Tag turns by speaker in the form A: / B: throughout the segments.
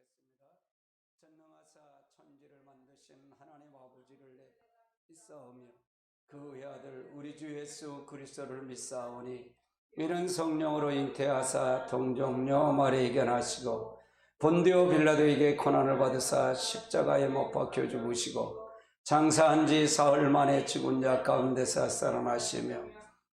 A: 하겠습니다. 전능하사 천지를 만드신 하나님 아버지를 믿사오며 그 외아들 우리 주 예수 그리스도를 믿사오니 이는 성령으로 잉태하사 동정녀 마리아에게 나시고 본디오 빌라도에게 고난을 받으사 십자가에 못 박혀 죽으시고 장사한 지 사흘 만에 죽은 자 가운데서 살아나시며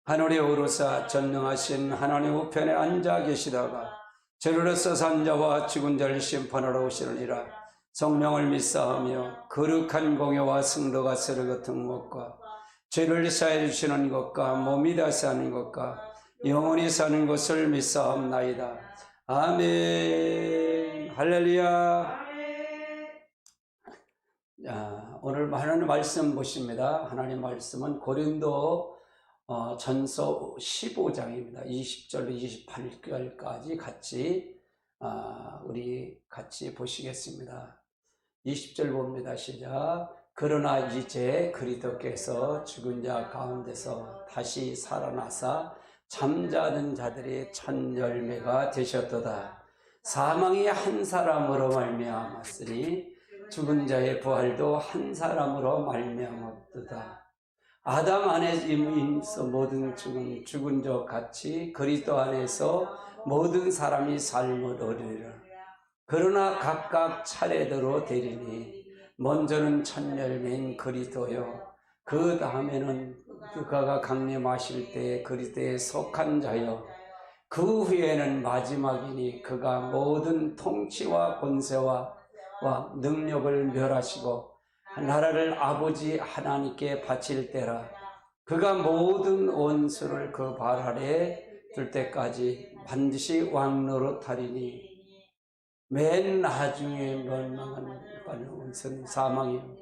A: 하늘에 오르사 전능하신 하나님 우편에 앉아 계시다가 저리로서 산 자와 죽은 자를 심판하러 오시느니라. 성령을 믿사하며 거룩한 공예와 성도가 서로 같은 것과 죄를 사해 주시는 것과 몸이 다시 사는 것과 영원히 사는 것을 믿사옵나이다. 아멘. 할렐루야. 오늘 하나님 말씀 보십니다. 하나님 말씀은 고린도 전서 15장입니다. 20절로 28절까지 같이 우리 같이 보시겠습니다. 20절 봅니다. 시작. 그러나 이제 그리스도께서 죽은 자 가운데서 다시 살아나사 잠자는 자들의 첫 열매가 되셨도다. 사망이 한 사람으로 말미암았으니 죽은 자의 부활도 한 사람으로 말미암았도다. 아담 안에서 모든 죽은 자 같이 그리스도 안에서 모든 사람이 삶을 얻으리라. 그러나 각각 차례대로 되리니 먼저는 첫 열매인 그리스도요 그 다음에는 그가 강림하실 때 그리스도에 속한 자요 그 후에는 마지막이니 그가 모든 통치와 권세와 능력을 멸하시고 나라를 아버지 하나님께 바칠 때라. 그가 모든 원수를 그 발 아래에 둘 때까지 반드시 왕노릇하리니 맨 나중에 멸망하는 원수는 사망이요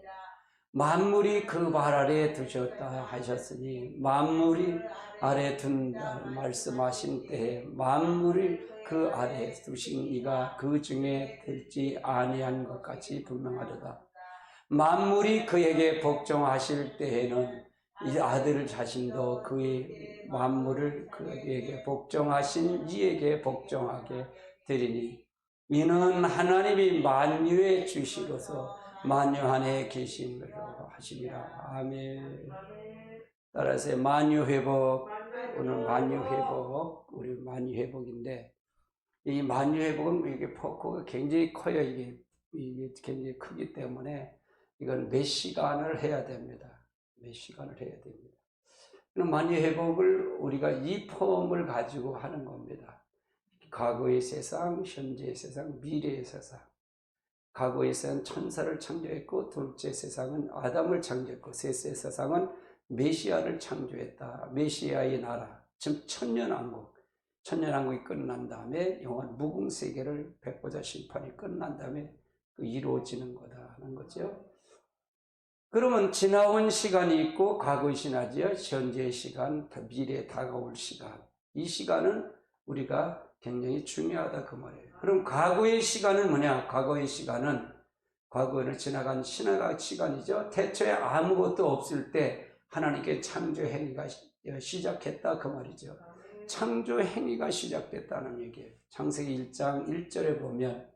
A: 만물이 그 발 아래에 두셨다 하셨으니 만물이 아래에 둔다 말씀하신 때에 만물이 그 아래에 두신 이가 그 중에 들지 아니한 것 같이 분명하도다. 만물이 그에게 복종하실 때에는 이 아들 자신도 그의 만물을 그에게 복종하신 이에게 복종하게 되리니 이는 하나님이 만유의 주시로서 만유 안에 계신 것으로 하심이라. 아멘. 따라서 만유 회복. 오늘 만유 회복, 우리 만유 회복인데 이 만유 회복은 이게 포크가 굉장히 커요. 이게 굉장히 크기 때문에 이건 몇 시간을 해야 됩니다. 몇 시간을 해야 됩니다. 만유 회복을 우리가 이 폼을 가지고 하는 겁니다. 과거의 세상, 현재의 세상, 미래의 세상. 과거에서는 천사를 창조했고 둘째 세상은 아담을 창조했고 셋째 세상은 메시아를 창조했다. 메시아의 나라, 즉 천년왕국. 천년왕국이 끝난 다음에 영원 무궁세계를 백보자 심판이 끝난 다음에 이루어지는 거다 하는 거죠. 그러면 지나온 시간이 있고 과거의 시간이죠. 현재의 시간, 미래에 다가올 시간. 이 시간은 우리가 굉장히 중요하다 그 말이에요. 그럼 과거의 시간은 뭐냐? 과거의 시간은 과거를 지나간 신화가 시간이죠. 태초에 아무것도 없을 때 하나님께 창조 행위가 시작했다 그 말이죠. 창조 행위가 시작됐다는 얘기예요. 창세기 1장 1절에 보면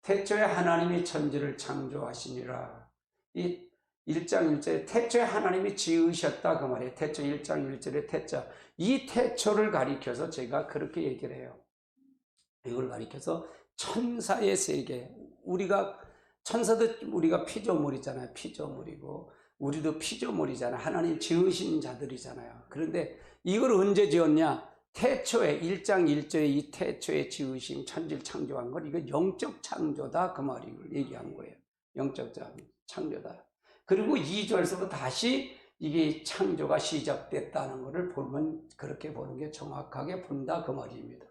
A: 태초에 하나님이 천지를 창조하시니라. 이 1장 1절에 태초에 하나님이 지으셨다 그 말이에요. 태초 1장 1절에 태초. 이 태초를 가리켜서 제가 그렇게 얘기를 해요. 이걸 가리켜서 천사의 세계. 우리가 천사도 우리가 피조물이잖아요. 피조물이고 우리도 피조물이잖아요. 하나님 지으신 자들이잖아요. 그런데 이걸 언제 지었냐? 태초에 1장 1절에 이 태초에 지으신 천지를 창조한 걸 이거 영적 창조다 그 말을 얘기한 거예요. 영적 창조다. 그리고 2절에서부터 다시 이게 창조가 시작됐다는 것을 보면 그렇게 보는 게 정확하게 본다 그 말입니다.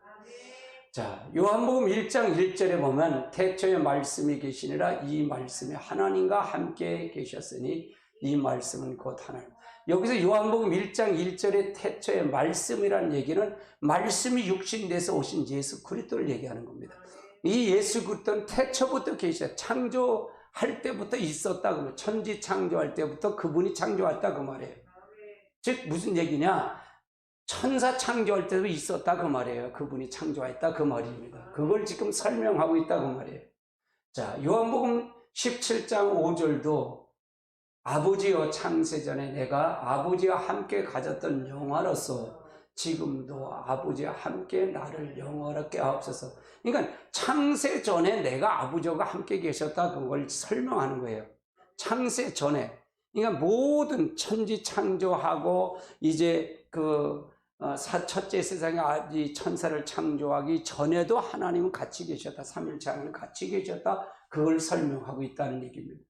A: 자, 요한복음 1장 1절에 보면 태초에 말씀이 계시니라 이 말씀이 하나님과 함께 계셨으니 이 말씀은 곧 하나님. 여기서 요한복음 1장 1절에 태초에 말씀이라는 얘기는 말씀이 육신돼서 오신 예수 그리스도를 얘기하는 겁니다. 이 예수 그리스도는 태초부터 계시다. 창조할 때부터 있었다. 그러면 천지 창조할 때부터 그분이 창조했다 그 말이에요. 즉 무슨 얘기냐? 천사 창조할 때도 있었다 그 말이에요. 그분이 창조했다 그 말입니다. 그걸 지금 설명하고 있다 그 말이에요. 자, 요한복음 17장 5절도 아버지여 창세전에 내가 아버지와 함께 가졌던 영화로서 지금도 아버지와 함께 나를 영원하게 하옵소서. 그러니까 창세전에 내가 아버지와 함께 계셨다, 그걸 설명하는 거예요. 창세전에. 그러니까 모든 천지 창조하고 이제 첫째 세상에 이 천사를 창조하기 전에도 하나님은 같이 계셨다. 삼일체 하나님 같이 계셨다. 그걸 설명하고 있다는 얘기입니다.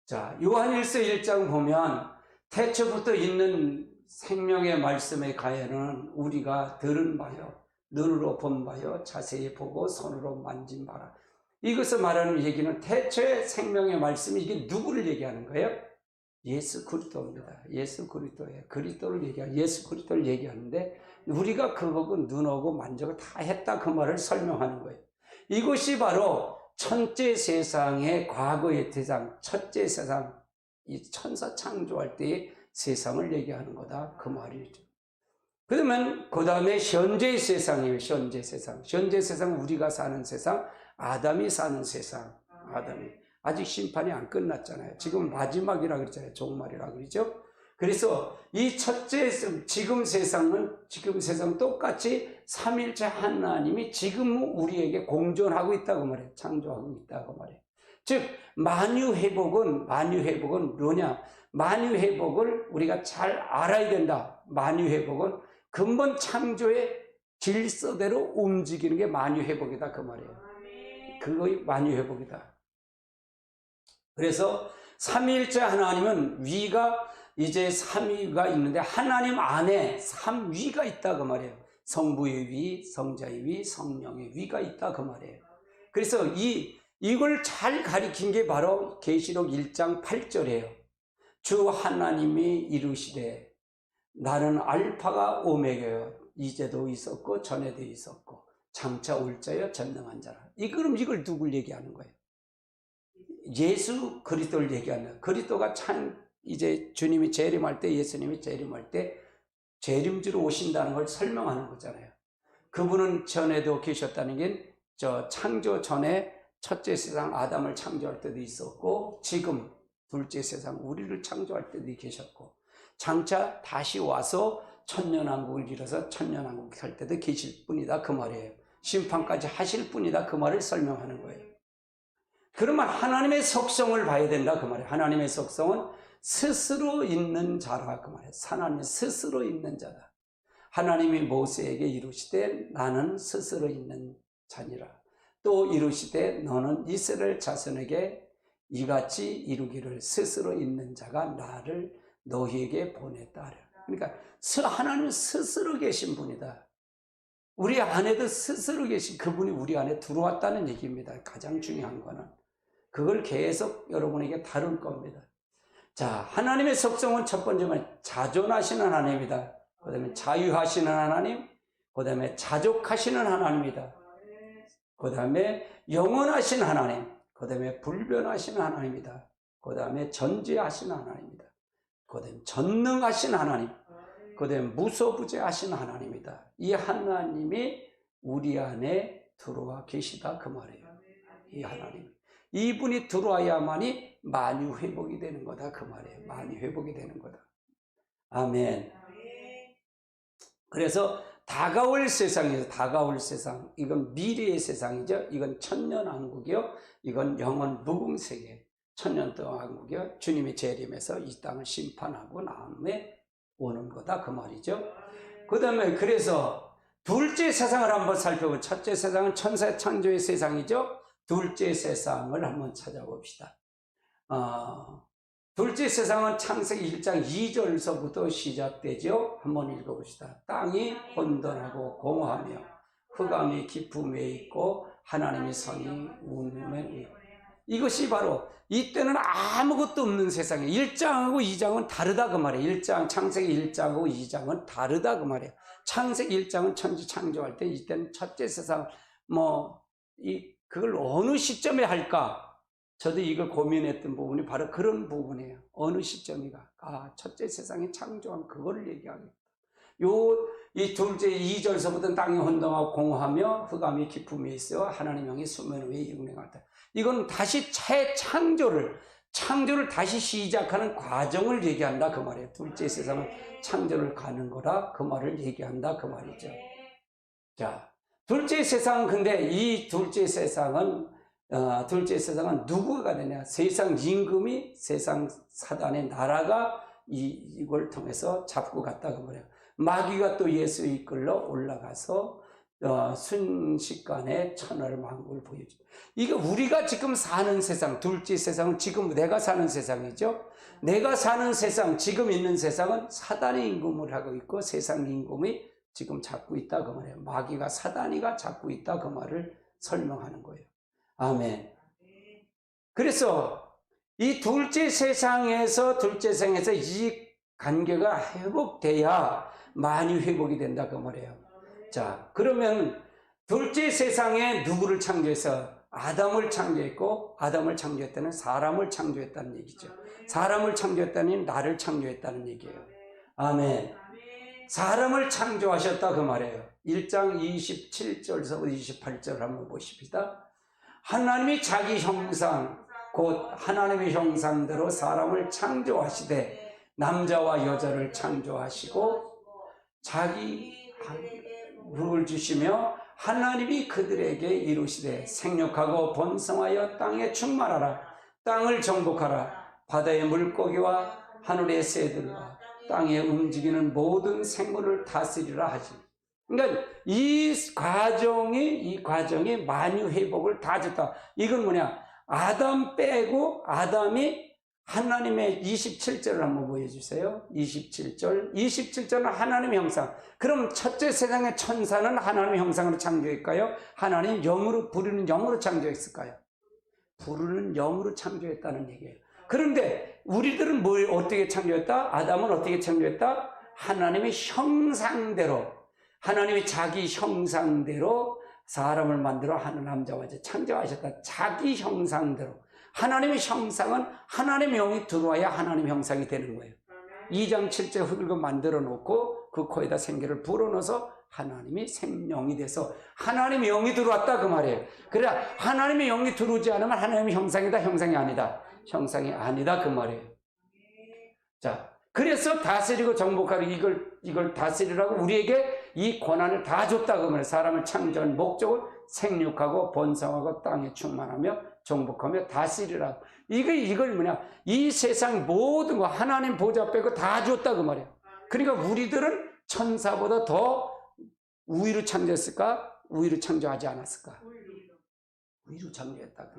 A: 자, 요한일서 1장 보면 태초부터 있는 생명의 말씀의 가에는 우리가 들은 바요, 눈으로 본 바요, 자세히 보고 손으로 만진 바라. 이것을 말하는 얘기는 태초의 생명의 말씀이 이게 누구를 얘기하는 거예요? 예수 그리스도입니다. 예수 그리스도예요. 그리스도를 얘기하는, 예수 그리스도를 얘기하는데 우리가 그거고 눈하고 만져고 다 했다, 그 말을 설명하는 거예요. 이것이 바로 천재 세상의 과거의 대상, 첫째 세상, 이 천사 창조할 때의 세상을 얘기하는 거다, 그 말이죠. 그러면 그 다음에 현재 세상이에요. 현재 세상. 현재 세상, 우리가 사는 세상, 아담이 사는 세상. 아담이 아직 심판이 안 끝났잖아요. 지금 마지막이라 그랬잖아요. 종말이라 그러죠. 그래서 이 첫째 지금 세상 똑같이 삼일체 하나님이 지금 우리에게 공존하고 있다고 말해요. 창조하고 있다고 말해요. 즉 만유회복은 뭐냐? 만유회복을 우리가 잘 알아야 된다. 만유회복은 근본 창조의 질서대로 움직이는 게 만유회복이다, 그 말이에요. 그거의 만유회복이다. 그래서 삼위일체 하나님은 위가 이제 삼위가 있는데 하나님 안에 삼위가 있다, 그 말이에요. 성부의 위, 성자의 위, 성령의 위가 있다, 그 말이에요. 그래서 이걸 잘 가리킨 게 바로 계시록 1장 8절이에요. 주 하나님이 이르시되 나는 알파가 오메가요, 이제도 있었고 전에도 있었고 장차 올 자여 전능한 자라. 그럼 이걸 누굴 얘기하는 거예요? 예수 그리스도를 얘기하는 거예요. 그리스도가 이제 주님이 재림할 때, 예수님이 재림할 때 재림주로 오신다는 걸 설명하는 거잖아요. 그분은 전에도 계셨다는 게 창조 전에 첫째 세상 아담을 창조할 때도 있었고 지금 둘째 세상 우리를 창조할 때도 계셨고 장차 다시 와서 천년왕국을 이뤄서 천년왕국 살 때도 계실 뿐이다, 그 말이에요. 심판까지 하실 뿐이다, 그 말을 설명하는 거예요. 그러면 하나님의 속성을 봐야 된다, 그 말이에요. 하나님의 속성은 스스로 있는 자라, 그 말이에요. 하나님이 스스로 있는 자다. 하나님이 모세에게 이르시되 나는 스스로 있는 자니라. 또 이르시되 너는 이스라엘 자손에게 이같이 이루기를 스스로 있는 자가 나를 너희에게 보냈다. 그러니까 하나님은 스스로 계신 분이다. 우리 안에도 스스로 계신 그분이 우리 안에 들어왔다는 얘기입니다. 가장 중요한 거는 그걸 계속 여러분에게 다룰 겁니다. 자, 하나님의 속성은 첫 번째는 자존하시는 하나님이다. 그 다음에 자유하시는 하나님, 그 다음에 자족하시는 하나님이다. 그 다음에 영원하신 하나님, 그 다음에 불변하신 하나님이다. 그 다음에 전지하신 하나님이다. 그 다음에 전능하신 하나님, 그 다음에 무소부재하신 하나님이다. 이 하나님이 우리 안에 들어와 계시다, 그 말이에요. 이 하나님, 이분이 들어와야만이 만유회복이 되는 거다, 그 말이에요. 만유회복이 되는 거다. 아멘. 그래서 다가올 세상이죠. 다가올 세상, 이건 미래의 세상이죠. 이건 천년왕국이요, 이건 영원 무궁세계, 천년동안 왕국이요, 주님이 재림해서 이 땅을 심판하고 다음에 오는 거다, 그 말이죠. 그 다음에 그래서 둘째 세상을 한번 살펴보면, 첫째 세상은 천사 창조의 세상이죠. 둘째 세상을 한번 찾아봅시다. 둘째 세상은 창세기 1장 2절서부터 시작되죠. 한번 읽어봅시다. 땅이 혼돈하고 공허하며 흑암이 깊음에 있고 하나님의 선이 우음에 있고. 이것이 바로 이때는 아무것도 없는 세상이에요. 1장하고 2장은 다르다, 그 말이에요. 창세기 1장하고 2장은 다르다, 그 말이에요. 창세기 1장은 천지 창조할 때, 이때는 첫째 세상, 그걸 어느 시점에 할까? 저도 이걸 고민했던 부분이 바로 그런 부분이에요. 어느 시점이가? 첫째 세상에 창조한 그거를 얘기하겠다. 이 둘째 2절서부터 땅이 혼동하고 공허하며 흑암이 깊음에 있어 하나님 영이 수면 위에 운행하다. 이건 다시 재창조를 다시 시작하는 과정을 얘기한다 그 말이에요. 둘째 세상은 창조를 가는 거라 그 말을 얘기한다 그 말이죠. 자, 둘째 세상은 근데 이 둘째 세상은 누구가 되냐? 세상 임금이 세상 사단의 나라가 이걸 통해서 잡고 갔다 그 말이에요. 마귀가 또 예수 이끌러 올라가서 순식간에 천하를 만국을 보여줘. 이게 우리가 지금 사는 세상, 둘째 세상은 지금 내가 사는 세상이죠. 내가 사는 세상, 지금 있는 세상은 사단의 임금을 하고 있고 세상 임금이 지금 잡고 있다 그 말이에요. 마귀가 사단이가 잡고 있다 그 말을 설명하는 거예요. 아멘. 그래서 이 둘째 세상에서 이 관계가 회복돼야 많이 회복이 된다 그 말이에요. 자, 그러면 둘째 세상에 누구를 창조해서 아담을 창조했고, 아담을 창조했다는 사람을 창조했다는 얘기죠. 사람을 창조했다니 나를 창조했다는 얘기예요. 아멘. 사람을 창조하셨다 그 말이에요. 1장 27절에서 28절 한번 보십시다. 하나님이 자기 형상 곧 하나님의 형상대로 사람을 창조하시되 남자와 여자를 창조하시고 자기 룰을 주시며 하나님이 그들에게 이루시되 생육하고 번성하여 땅에 충만하라. 땅을 정복하라. 바다의 물고기와 하늘의 새들과 땅에 움직이는 모든 생물을 다스리라 하시. 그러니까 이 과정이 만유 회복을 다 줬다. 이건 뭐냐? 아담 빼고 아담이 하나님의 27절을 한번 보여주세요. 27절은 하나님의 형상. 그럼 첫째 세상의 천사는 하나님의 형상으로 창조했을까요? 하나님 영으로 부르는 영으로 창조했을까요? 부르는 영으로 창조했다는 얘기예요. 그런데 우리들은 뭘 어떻게 창조했다? 아담은 어떻게 창조했다? 하나님의 형상대로, 하나님이 자기 형상대로 사람을 만들어 하는 남자와 여자 창조하셨다. 자기 형상대로. 하나님의 형상은 하나님의 영이 들어와야 하나님의 형상이 되는 거예요. 2장 7절 흙을 만들어 놓고 그 코에다 생기를 불어넣어서 하나님이 생명이 돼서 하나님의 영이 들어왔다 그 말이에요. 그래 하나님의 영이 들어오지 않으면 하나님의 형상이다, 형상이 아니다. 형상이 아니다 그 말이에요. 자, 그래서 다스리고 정복하고 이걸 다스리라고 우리에게 이 권한을 다 줬다 그 말이에요. 사람을 창조한 목적은 생육하고 번성하고 땅에 충만하며 정복하며 다스리라고. 이걸 뭐냐? 이 세상 모든 거 하나님 보좌 빼고 다 줬다 그 말이에요. 그러니까 우리들은 천사보다 더 우위로 창조했을까? 우위로 창조하지 않았을까? 우위로 창조했다.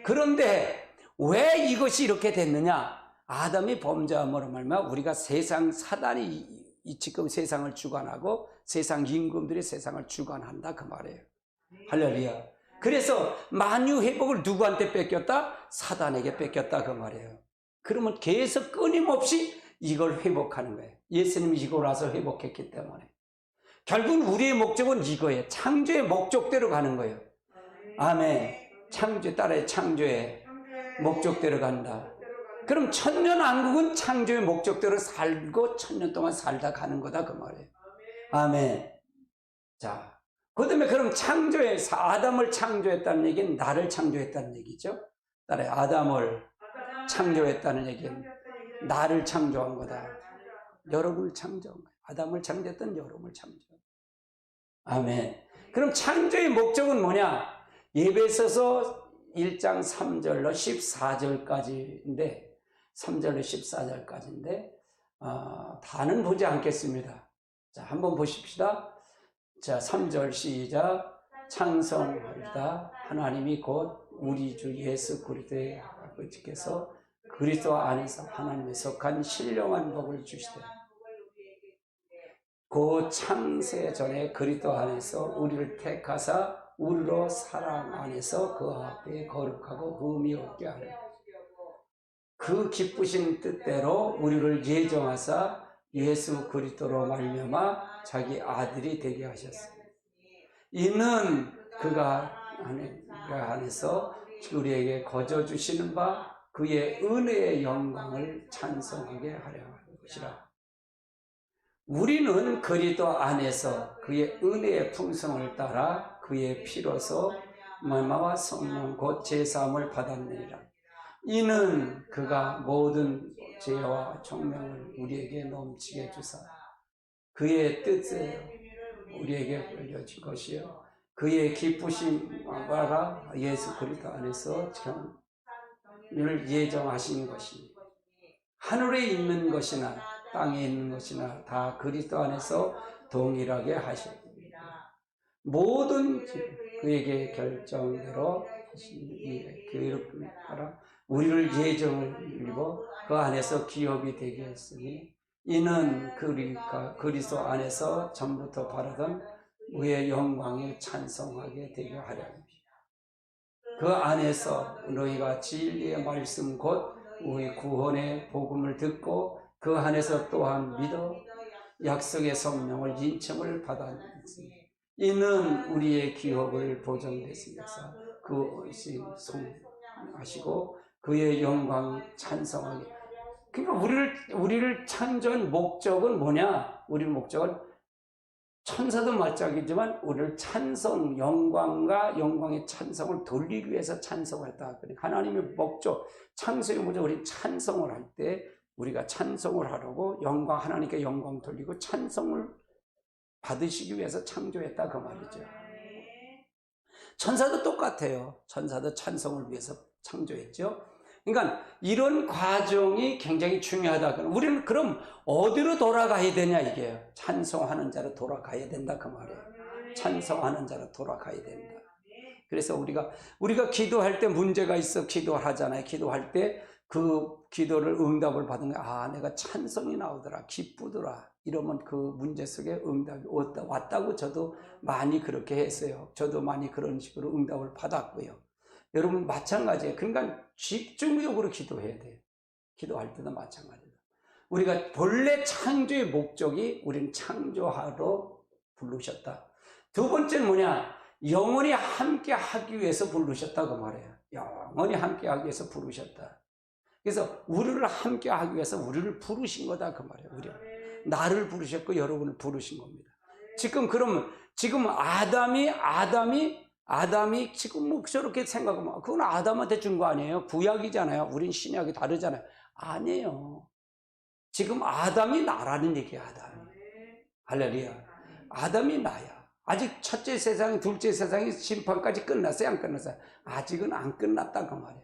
A: 그런데 왜 이것이 이렇게 됐느냐? 아담이 범죄함으로 말미암아 우리가 사단이 지금 세상을 주관하고 세상 임금들이 세상을 주관한다 그 말이에요. 할렐루야. 그래서 만유 회복을 누구한테 뺏겼다? 사단에게 뺏겼다 그 말이에요. 그러면 계속 끊임없이 이걸 회복하는 거예요. 예수님이 이걸 와서 회복했기 때문에. 결국은 우리의 목적은 이거예요. 창조의 목적대로 가는 거예요. 아멘. 따라의 창조의 목적대로 간다. 그럼 천년왕국은 창조의 목적대로 살고 천년 동안 살다 가는 거다 그 말이에요. 아멘. 자, 그 다음에 그럼 아담을 창조했다는 얘기는 나를 창조했다는 얘기죠. 따라해 아담을 창조했다는 얘기는 나를 창조한 거다. 여러분을 창조한 거예요. 아담을 창조했던 여러분을 창조. 아멘. 그럼 창조의 목적은 뭐냐? 에베소서 1장 3절로 14절까지인데 3절로 14절까지인데 다는 보지 않겠습니다. 자, 한번 보십시다. 자, 3절 시작. 찬송하리다. 하나님이 곧 우리 주 예수 그리스도의 아버지께서 그리스도 안에서 하나님의 속한 신령한 복을 주시되 그 창세 전에 그리스도 안에서 우리를 택하사 우리로 사랑 안에서 그 앞에 거룩하고 의미 없게 하려 그 기쁘신 뜻대로 우리를 예정하사 예수 그리스도로 말미암아 자기 아들이 되게 하셨습니다. 이는 그가 안에서 우리에게 거저 주시는 바 그의 은혜의 영광을 찬송하게 하려 하는 것이라. 우리는 그리스도 안에서 그의 은혜의 풍성을 따라 그의 피로서 말마와 성령 곧 제사함을 받았느니라. 이는 그가 모든 죄와 총명을 우리에게 넘치게 주사 그의 뜻을 우리에게 알려진 것이요 그의 기쁘심 바라 예수 그리스도 안에서 정을 예정하신 것이니 하늘에 있는 것이나 땅에 있는 것이나 다 그리스도 안에서 동일하게 하십니다. 모든 그에게 결정대로 그 따라 우리를 예정을 입어 그 안에서 기업이 되게 했으니 이는 그리스도 안에서 전부터 바라던 그의 영광에 찬송하게 되게 하려 합니다. 그 안에서 너희가 진리의 말씀 곧 우리 구원의 복음을 듣고 그 안에서 또한 믿어 약속의 성령을 인청을 받았으니 이는 우리의 기업을 보존됐으면서 그것이 성하시고 그의 영광 찬송하게. 그러니까 우리를 창조한 목적은 뭐냐? 우리 목적은 천사도 마찬가지지만 우리를 찬송, 영광과 영광의 찬송을 돌리기 위해서 찬송했다. 하나님의 목적, 창조의 목적, 우리 찬송을 할 때 우리가 찬송을 하려고 영광, 하나님께 영광 돌리고 찬송을 받으시기 위해서 창조했다 그 말이죠. 천사도 똑같아요. 천사도 찬송을 위해서 창조했죠. 그러니까 이런 과정이 굉장히 중요하다. 우리는 그럼 어디로 돌아가야 되냐 이게요. 찬송하는 자로 돌아가야 된다 그 말이에요. 찬송하는 자로 돌아가야 된다. 그래서 우리가 기도할 때 문제가 있어 기도하잖아요. 기도할 때 그 기도를 응답을 받은 거야. 아, 내가 찬송이 나오더라, 기쁘더라. 이러면 그 문제 속에 응답이 왔다고 저도 많이 그렇게 했어요. 저도 많이 그런 식으로 응답을 받았고요. 여러분 마찬가지예요. 그러니까 집중적으로 기도해야 돼요. 기도할 때도 마찬가지예요. 우리가 본래 창조의 목적이 우리는 창조하러 부르셨다. 두 번째는 뭐냐? 영원히 함께 하기 위해서 부르셨다고 말해요. 영원히 함께 하기 위해서 부르셨다. 그래서 우리를 함께 하기 위해서 우리를 부르신 거다 그 말이에요. 나를 부르셨고 여러분을 부르신 겁니다. 지금 아담이 지금 뭐 저렇게 생각하면 그건 아담한테 준 거 아니에요? 구약이잖아요. 우린 신약이 다르잖아요. 아니에요. 지금 아담이 나라는 얘기야. 아담이. 할렐루야. 아담이 나야. 아직 첫째 세상, 둘째 세상이 심판까지 끝났어요? 안 끝났어요? 아직은 안 끝났다 그 말이에요.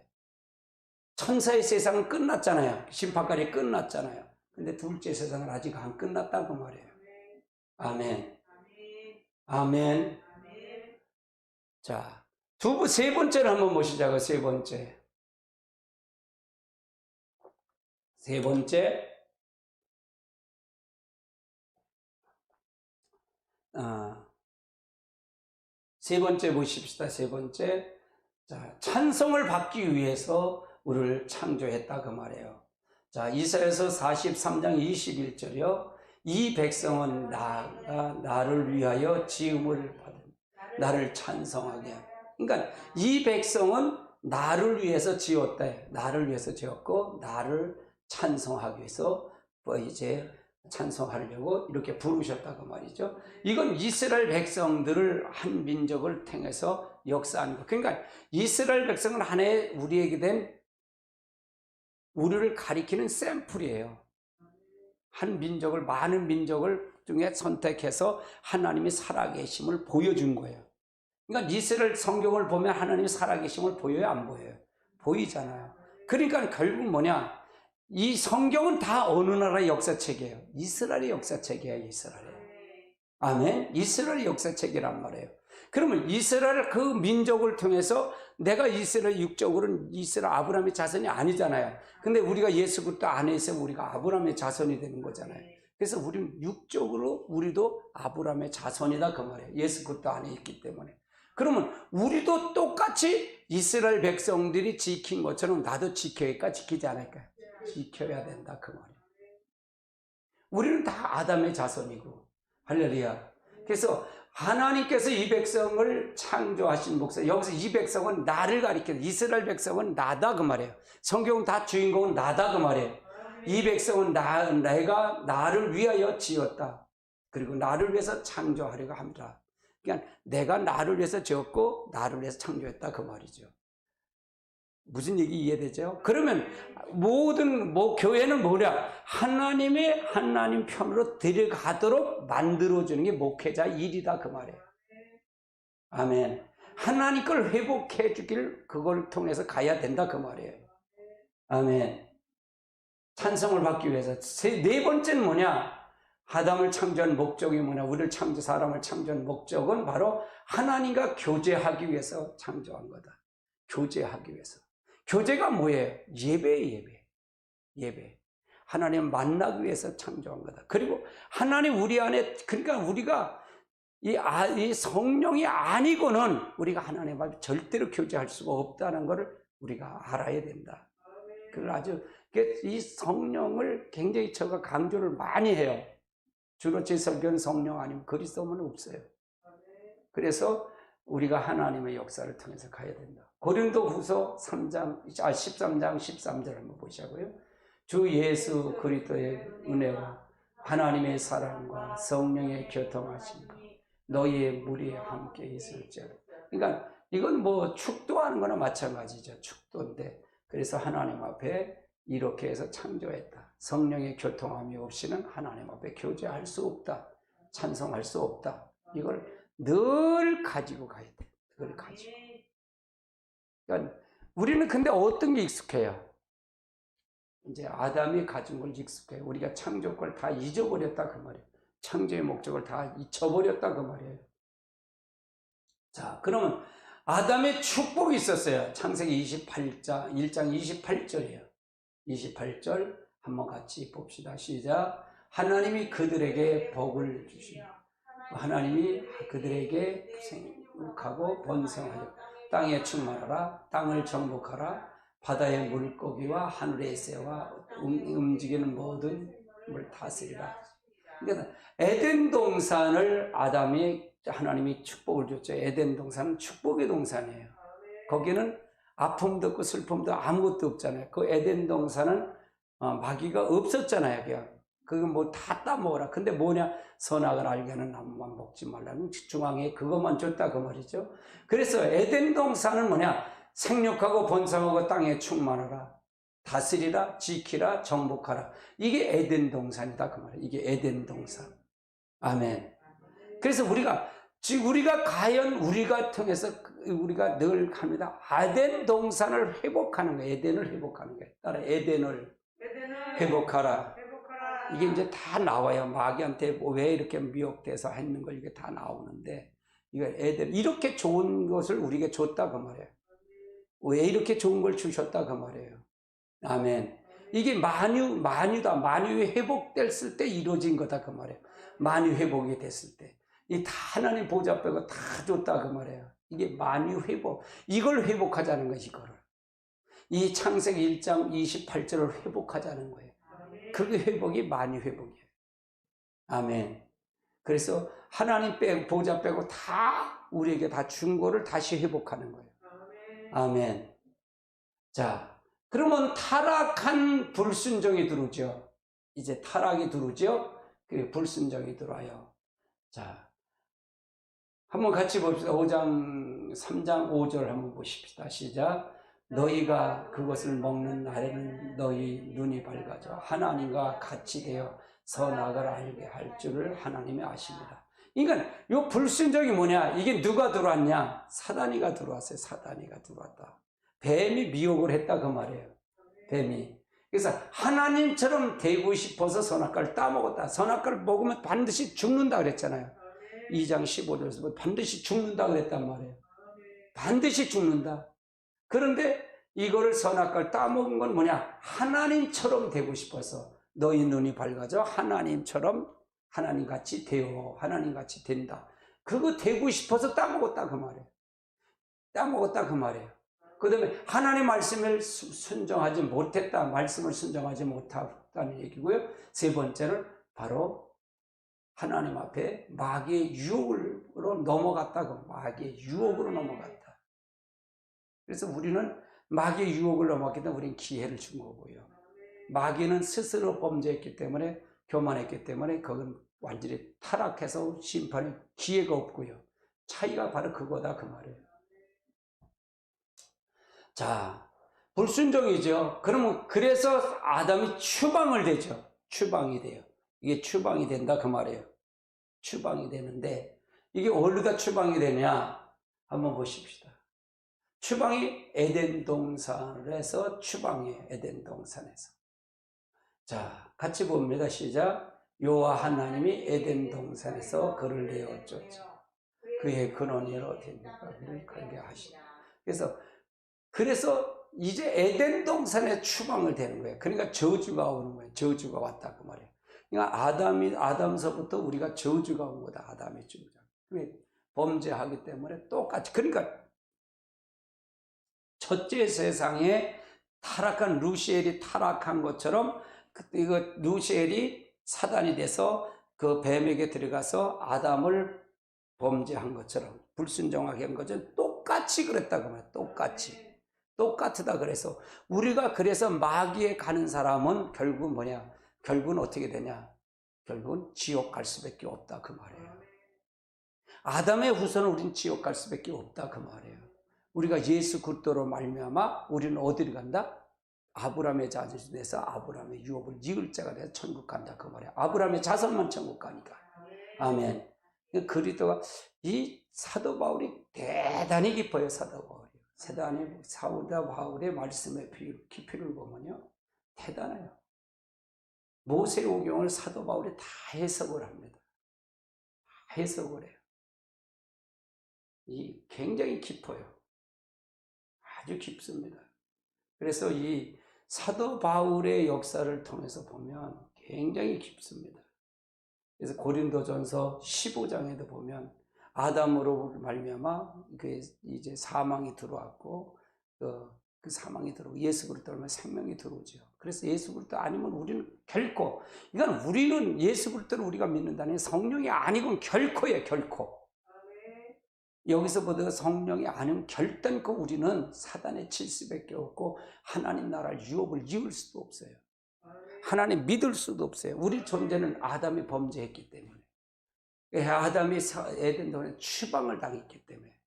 A: 천사의 세상은 끝났잖아요. 심판까지 끝났잖아요. 근데 둘째 세상은 아직 안 끝났다 그 말이에요. 아멘. 아멘. 자, 세 번째를 한번 보시자고. 세 번째. 세 번째 보십시다. 세 번째. 자, 찬송을 받기 위해서 우리를 창조했다 그 말이에요. 자, 이사야서 43장 21절이요. 이 백성은 나를 위하여 지음을 받은 나를 찬송하게. 그러니까 이 백성은 나를 위해서 지었다. 나를 위해서 지었고 나를 찬송하기 위해서 이제 찬송하려고 이렇게 부르셨다고 말이죠. 이건 이스라엘 백성들을 한 민족을 통해서 역사한 것. 그러니까 이스라엘 백성은 하나의 우리에게 된 우리를 가리키는 샘플이에요. 한 민족을, 많은 민족을 중에 선택해서 하나님이 살아계심을 보여준 거예요. 그러니까 이스라엘 성경을 보면 하나님이 살아계심을 보여요, 안 보여요? 보이잖아요. 그러니까 결국 뭐냐? 이 성경은 다 어느 나라의 역사책이에요? 이스라엘의 역사책이에요, 이스라엘. 아멘? 이스라엘의 역사책이란 말이에요. 그러면 이스라엘 그 민족을 통해서 내가 이스라엘 육적으로는 이스라엘 아브라함의 자손이 아니잖아요. 근데 우리가 예수 그리스도 안에 있으면 우리가 아브라함의 자손이 되는 거잖아요. 그래서 우리는 육적으로 우리도 아브라함의 자손이다 그 말이에요. 예수 그리스도 안에 있기 때문에. 그러면 우리도 똑같이 이스라엘 백성들이 지킨 것처럼 나도 지켜야할까 지키지 않을까? 지켜야 된다 그 말이에요. 우리는 다 아담의 자손이고. 할렐루야. 그래서 하나님께서 이 백성을 창조하신 목적, 여기서 이 백성은 나를 가리켜요. 이스라엘 백성은 나다 그 말이에요. 성경은 다 주인공은 나다 그 말이에요. 이 백성은 내가 나를 위하여 지었다. 그리고 나를 위해서 창조하려고 합니다. 그러니까 내가 나를 위해서 지었고 나를 위해서 창조했다 그 말이죠. 무슨 얘기 이해되죠? 그러면 모든 교회는 뭐냐? 하나님 편으로 데려가도록 만들어주는 게 목회자 일이다 그 말이에요. 아멘. 하나님 걸 회복해 주길 그걸 통해서 가야 된다 그 말이에요. 아멘. 찬송을 받기 위해서 네 번째는 뭐냐? 아담을 창조한 목적이 뭐냐? 우리를 사람을 창조한 목적은 바로 하나님과 교제하기 위해서 창조한 거다. 교제하기 위해서. 교제가 뭐예요? 예배. 하나님 만나기 위해서 창조한 거다. 그리고 하나님 우리 안에, 그러니까 우리가 이 성령이 아니고는 우리가 하나님과 절대로 교제할 수가 없다는 것을 우리가 알아야 된다. 그걸 아주, 이 성령을 굉장히 제가 강조를 많이 해요. 주로 제 설교는 성령 아니면 그리스도는 없어요. 그래서 우리가 하나님의 역사를 통해서 가야 된다. 고린도후서 13장 13절 한번 보시고요. 주 예수 그리스도의 은혜와 하나님의 사랑과 성령의 교통하심과 너희의 무리에 함께 있을지어다. 그러니까 이건 축도하는 거나 마찬가지죠. 축도인데 그래서 하나님 앞에 이렇게 해서 창조했다. 성령의 교통함이 없이는 하나님 앞에 교제할 수 없다. 찬송할 수 없다. 이걸 늘 가지고 가야 돼. 그걸 가지고. 그러니까 우리는 근데 어떤 게 익숙해요? 이제 아담이 가진 걸 익숙해요. 우리가 창조 걸 다 잊어버렸다 그 말이에요. 창조의 목적을 다 잊어버렸다 그 말이에요. 자, 그러면 아담의 축복이 있었어요. 창세기 1장 28절이에요. 28절 한번 같이 봅시다. 시작. 하나님이 그들에게 복을 주시고 하나님이 그들에게 생육하고 번성하여 땅에 충만하라. 땅을 정복하라. 바다의 물고기와 하늘의 새와 움직이는 모든 물 다스리라. 그러니까 에덴 동산을 하나님이 축복을 줬죠. 에덴 동산은 축복의 동산이에요. 거기는 아픔도 없고 슬픔도 아무것도 없잖아요. 그 에덴 동산은 마귀가 없었잖아요. 그냥 그거 다 따먹어라. 근데 뭐냐? 선악을 알게 하는 나무만 먹지 말라는 중앙에 그것만 줬다 그 말이죠. 그래서 에덴 동산은 뭐냐? 생육하고 번성하고 땅에 충만하라. 다스리라, 지키라, 정복하라. 이게 에덴 동산이다 그 말이에요. 이게 에덴 동산. 아멘. 그래서 우리가 과연 우리가 통해서 우리가 늘 합니다. 에덴 동산을 회복하는 거예요. 에덴을 회복하는 거예요. 따라 에덴을 회복하라. 이게 이제 다 나와요. 마귀한테 왜 이렇게 미혹돼서 했는 걸 이게 다 나오는데, 이거 에덴, 이렇게 좋은 것을 우리에게 줬다 그 말이에요. 왜 이렇게 좋은 걸 주셨다 그 말이에요. 아멘. 이게 만유다. 만유의 회복됐을 때 이루어진 거다 그 말이에요. 만유 회복이 됐을 때. 이 다 하나님 보좌 빼고 다 줬다 그 말이에요. 이게 만유 회복. 이걸 회복하자는 거예요. 이거를. 이 창세기 1장 28절을 회복하자는 거예요. 그 회복이 만유 회복이에요. 아멘. 그래서 하나님 보좌 빼고 다 우리에게 다 준 거를 다시 회복하는 거예요. 아멘. 자, 그러면 타락한 불순종이 들어오죠. 이제 타락이 들어오죠. 그 불순종이 들어와요. 자, 한번 같이 봅시다. 3장 5절 한번 보십시다. 시작. 너희가 그것을 먹는 날에는 너희 눈이 밝아져 하나님과 같이 되어 선악을 알게 할 줄을 하나님이 아십니다. 그러니까 이 불순종이 뭐냐? 이게 누가 들어왔냐? 사단이가 들어왔어요. 사단이가 들어왔다. 뱀이 미혹을 했다 그 말이에요. 뱀이. 그래서 하나님처럼 되고 싶어서 선악과를 따먹었다. 선악과를 먹으면 반드시 죽는다 그랬잖아요. 2장 15절에서 반드시 죽는다 그랬단 말이에요. 반드시 죽는다. 그런데 이거를 선악과를 따먹은 건 뭐냐? 하나님처럼 되고 싶어서 너희 눈이 밝아져 하나님처럼 하나님같이 되어 하나님같이 된다. 그거 되고 싶어서 따먹었다 그 말이에요. 따먹었다 그 말이에요. 그 다음에 하나님 말씀을 순종하지 못했다. 말씀을 순종하지 못했다는 얘기고요. 세 번째는 바로 하나님 앞에 마귀의 유혹으로 넘어갔다. 마귀의 유혹으로 넘어갔다. 그래서 우리는 마귀의 유혹을 넘어갔기 때문에 우리는 기회를 준 거고요. 마귀는 스스로 범죄했기 때문에, 교만했기 때문에 그건 완전히 타락해서 심판의 기회가 없고요. 차이가 바로 그거다 그 말이에요. 자, 불순종이죠. 그러면 그래서 아담이 추방을 되죠. 추방이 돼요. 이게 추방이 된다 그 말이에요. 추방이 되는데 이게 어디다 추방이 되냐 한번 보십시다. 추방이 에덴 동산에서 추방이에요. 에덴 동산에서. 자, 같이 봅니다. 시작. 여호와 하나님이 에덴 동산에서 그를 내어 쫓아 그의 근원이 어디입니까? 그를 걸게 하시니. 그래서 이제 에덴 동산에 추방을 되는 거예요. 그러니까 저주가 오는 거예요. 저주가 왔다 그 말이에요. 그러니까 아담서부터 우리가 저주가 온 거다. 아담의 주장. 범죄하기 때문에 똑같이. 그러니까 첫째 세상에 타락한 루시엘이 타락한 것처럼 이거 루시엘이 사단이 돼서 그 뱀에게 들어가서 아담을 범죄한 것처럼 불순종하게 한 것은 똑같이 그랬다고 말해요. 똑같다. 그래서 우리가 그래서 마귀에 가는 사람은 결국은 뭐냐? 결국은 어떻게 되냐? 결국은 지옥 갈 수밖에 없다 그 말이에요. 아담의 후손은 우린 지옥 갈 수밖에 없다 그 말이에요. 우리가 예수 그리스도로 말미암아 우리는 어디를 간다? 아브라함의 자손이 돼서 아브라함의 유업을 이을 자가 돼서 천국 간다 그 말이에요. 아브라함의 자손만 천국 가니까. 아멘. 그리스도가 이 사도 바울이 대단히 깊어요. 사도 바울의 말씀의 깊이를 보면요 대단해요. 모세오경을 사도 바울이 다 해석을 합니다. 다 해석을 해요. 이 굉장히 깊어요. 아주 깊습니다. 그래서 이 사도 바울의 역사를 통해서 보면 굉장히 깊습니다. 그래서 고린도전서 15장에도 보면 아담으로 말미암아 이제 사망이 들어왔고 그 사망이 들어오고 예수 그리스도로 말미암아 생명이 들어오죠. 그래서 예수 그리스도 아니면 우리는 결코, 이건 우리는 예수 그리스도를 우리가 믿는다는 성령이 아니고는 결코예요. 결코. 여기서 보다가 성령이 아니면 결단코 우리는 사단에 칠 수밖에 없고 하나님 나라를 유업을 이을 수도 없어요. 하나님 믿을 수도 없어요. 우리 존재는 아담이 범죄했기 때문에, 아담이 에덴 동산에 추방을 당했기 때문에,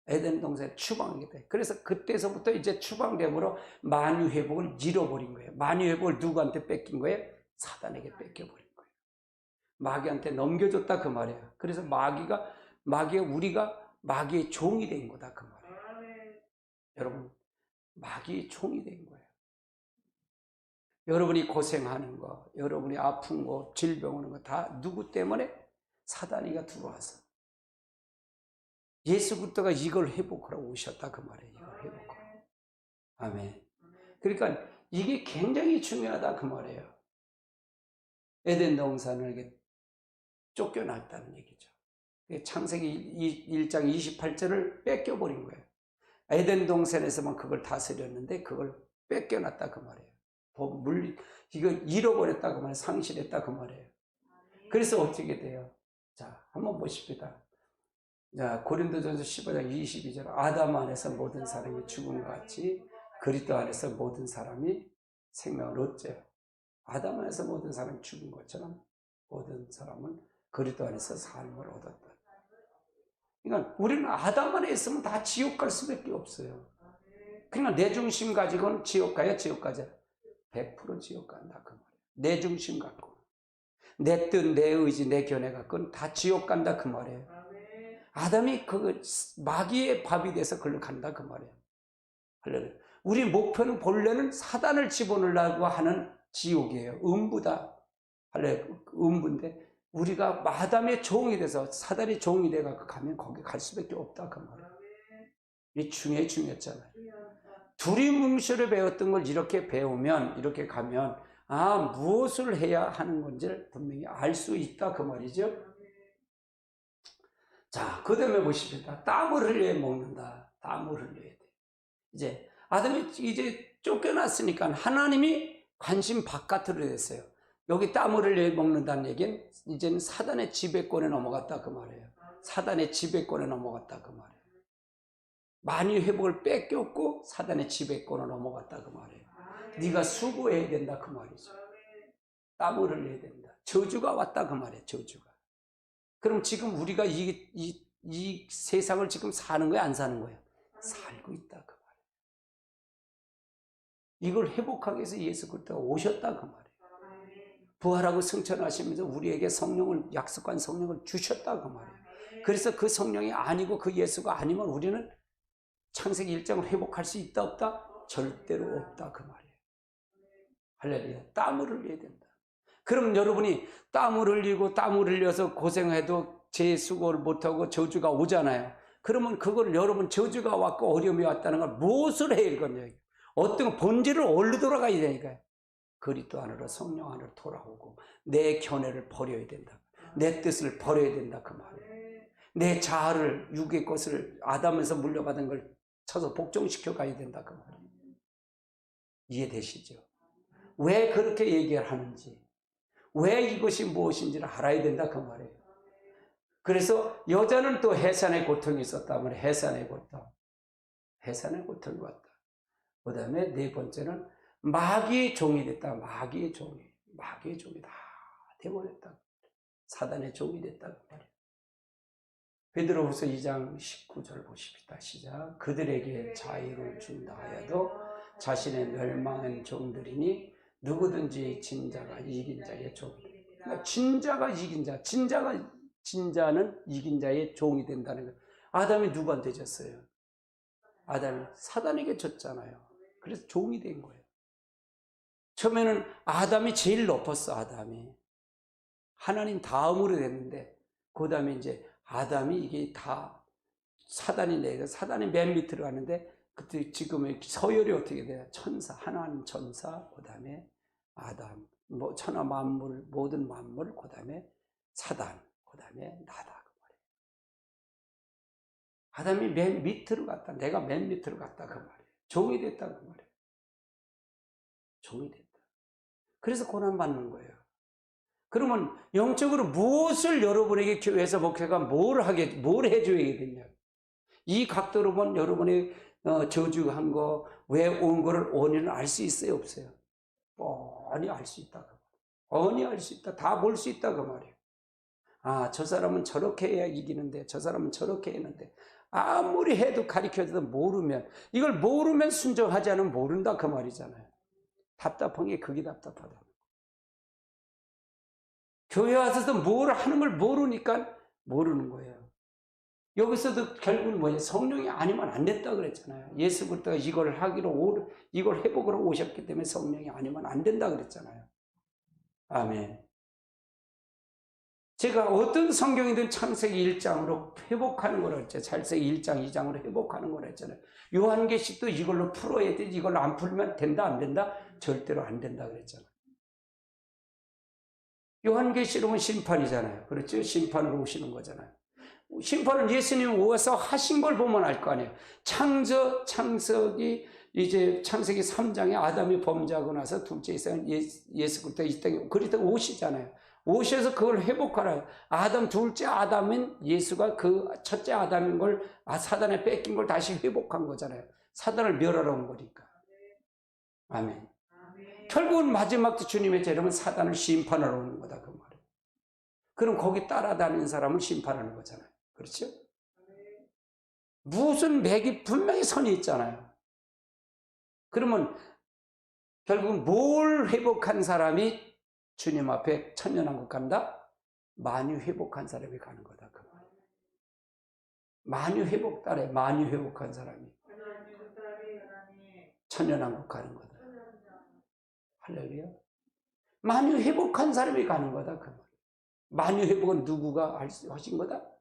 A: 에덴 동산에 추방하기 때문에. 그래서 그때서부터 이제 추방됨으로 만유회복을 잃어버린 거예요. 만유회복을 누구한테 뺏긴 거예요? 사단에게 뺏겨버린 거예요. 마귀한테 넘겨줬다 그 말이에요. 그래서 우리가 마귀의 종이 된 거다 그 말이에요. 여러분, 마귀의 종이 된 거예요. 여러분이 고생하는 거, 여러분이 아픈 거, 질병 오는 거 다 누구 때문에? 사단이가 들어와서. 예수 그리스도가 이걸 회복하라고 오셨다 그 말이에요. 이걸 회복하라고. 아멘. 그러니까 이게 굉장히 중요하다 그 말이에요. 에덴 동산을 쫓겨났다는 얘기죠. 창세기 1장 28절을 뺏겨버린 거예요. 에덴 동산에서만 그걸 다스렸는데 그걸 뺏겨놨다 그 말이에요. 이걸 잃어버렸다 그 말이에요. 상실했다 그 말이에요. 그래서 어떻게 돼요? 자, 한번 보십시다. 자, 고린도전서 15장 22절. 아담 안에서 모든 사람이 죽은 것 같이 그리스도 안에서 모든 사람이 생명을 얻죠. 아담 안에서 모든 사람이 죽은 것처럼 모든 사람은 그리스도 안에서 삶을 얻었다. 그러니까 우리는 아담 안에 있으면 다 지옥 갈 수밖에 없어요. 그러니까 내 중심 가지고는 지옥 가야 지옥 가자. 100% 지옥 간다 그 말이에요. 내 중심 갖고, 내 뜻, 내 의지, 내 견해 갖고는 다 지옥 간다 그 말이에요. 아담이 마귀의 밥이 돼서 그걸로 간다 그 말이에요. 우리 목표는 본래는 사단을 집어넣으려고 하는 지옥이에요. 음부다. 음부인데 우리가 아담의 종이 돼서 사단의 종이 돼서 가면 거기 갈 수밖에 없다 그 말이에요. 이게 중요했잖아요. 두리뭉실을 배웠던 걸 이렇게 배우면, 이렇게 가면 무엇을 해야 하는 건지를 분명히 알 수 있다 그 말이죠. 자, 그 다음에 보십시다. 땀을 흘려야 먹는다. 땀을 흘려야 돼. 이제 아담이 이제 쫓겨났으니까 하나님이 관심 바깥으로 됐어요. 여기 땀을 흘려야 먹는다는 얘기는 이제는 사단의 지배권에 넘어갔다 그 말이에요. 사단의 지배권에 넘어갔다 그 말이에요. 만유 회복을 뺏겼고 사단의 지배권으로 넘어갔다 그 말이에요. 네가 수고해야 된다 그 말이죠. 땀을 흘려야 된다. 저주가 왔다 그 말이에요. 저주가. 그럼 지금 우리가 이 세상을 지금 사는 거야 안 사는 거야? 살고 있다 그 말이에요. 이걸 회복하기 위해서 예수 그리스도가 오셨다 그 말이에요. 부활하고 승천하시면서 우리에게 성령을, 약속한 성령을 주셨다 그 말이에요. 그래서 그 성령이 아니고 그 예수가 아니면 우리는 창세기 1장을 회복할 수 있다 없다? 절대로 없다 그 말이에요. 할렐루야. 땀을 흘려야 된다. 그럼 여러분이 땀을 흘리고 땀을 흘려서 고생해도 제 수고를 못하고 저주가 오잖아요. 그러면 그걸 여러분 저주가 왔고 어려움이 왔다는 걸 무엇을 해야 되겠냐? 어떤 본질을 어디로 돌아가야 되니까요. 그리스도 안으로, 성령 안으로 돌아오고 내 견해를 버려야 된다. 내 뜻을 버려야 된다 그 말이에요. 내 자아를, 육의 것을 아담에서 물려받은 걸 쳐서 복종시켜 가야 된다 그 말이에요. 이해되시죠? 왜 그렇게 얘기를 하는지, 왜 이것이 무엇인지를 알아야 된다 그 말이에요. 그래서 여자는 또 해산의 고통이 있었다면 해산의 고통이 왔다. 그 다음에 네 번째는 마귀의 종이 됐다. 마귀의 종이 다 되어버렸다. 사단의 종이 됐다 그 말이에요. 베드로후서 2장 19절 보십시다. 시작. 그들에게 자유를 준다 하여도 자신의 멸망한 종들이니 누구든지 진자가 이긴 자의 종이. 그러니까 진자가 이긴 자, 진자는 이긴 자의 종이 된다는 거예요. 아담이 누구한테 졌어요? 아담이 사단에게 졌잖아요. 그래서 종이 된 거예요. 처음에는 아담이 제일 높았어. 아담이 하나님 다음으로 됐는데 그 다음에 이제 아담이 이게 다 사단이 내가 사단이 맨 밑으로 가는데 그때 지금의 서열이 어떻게 돼요? 천사, 하나님 천사, 그 다음에 아담, 뭐 천하 만물, 모든 만물, 그 다음에 사단, 그 다음에 나다 그 말이에요. 아담이 맨 밑으로 갔다. 내가 맨 밑으로 갔다 그 말이에요. 종이 됐다 그 말이에요. 종이 됐다. 그래서 고난 받는 거예요. 그러면 영적으로 무엇을 여러분에게 교회에서 목회가 뭘 해줘야 되냐? 이 각도로 보면 여러분의 저주한 거, 왜 온 거를 원인을 알 수 있어요, 없어요? 뻔히 알 수 있다. 뻔히 알 수 있다. 다 볼 수 있다 그 말이에요. 아, 저 사람은 저렇게 해야 이기는데, 저 사람은 저렇게 했는데, 아무리 해도 가르쳐줘도 모르면, 이걸 모르면 순종하지 않으면 모른다 그 말이잖아요. 답답한 게 그게 답답하다. 교회 와서도 뭘 하는 걸 모르니까 모르는 거예요. 여기서도 결국은 뭐냐? 성령이 아니면 안 됐다 그랬잖아요. 예수 그리스도가 이걸 회복으로 오셨기 때문에 성령이 아니면 안 된다 그랬잖아요. 아멘. 제가 어떤 성경이든 창세기 1장으로 회복하는 거라 했죠. 창세기 1장, 2장으로 회복하는 거라 했잖아요. 요한계시도 이걸로 풀어야 돼. 이걸로 안 풀면 된다, 안 된다? 절대로 안 된다 그랬잖아요. 요한계시록은 심판이잖아요. 그렇죠? 심판으로 오시는 거잖아요. 심판은 예수님이 오셔서 하신 걸 보면 알 거 아니에요. 창세기 3장에 아담이 범죄하고 나서 둘째 이상 예수 그리스도 이 땅에 그리스도 오시잖아요. 오셔서 그걸 회복하라. 둘째 아담은 예수가 그 첫째 아담인 걸 사단에 뺏긴 걸 다시 회복한 거잖아요. 사단을 멸하러 온 거니까. 아멘. 결국은 마지막 때 주님의 재림은 사단을 심판하러 오는 거다 그 말이에요. 그럼 거기 따라다니는 사람을 심판하는 거잖아요. 그렇죠? 무슨 맥이 분명히 선이 있잖아요. 그러면 결국은 뭘 회복한 사람이 주님 앞에 천년왕국 간다? 만유 회복한 사람이 가는 거다 그 말이에요. 만유 회복한 사람이 천년왕국 가는 거다. 할렐루야. 만유 회복한 사람이 가는 거다 그 말이에요. 만유 회복은 누구가 하신 거다?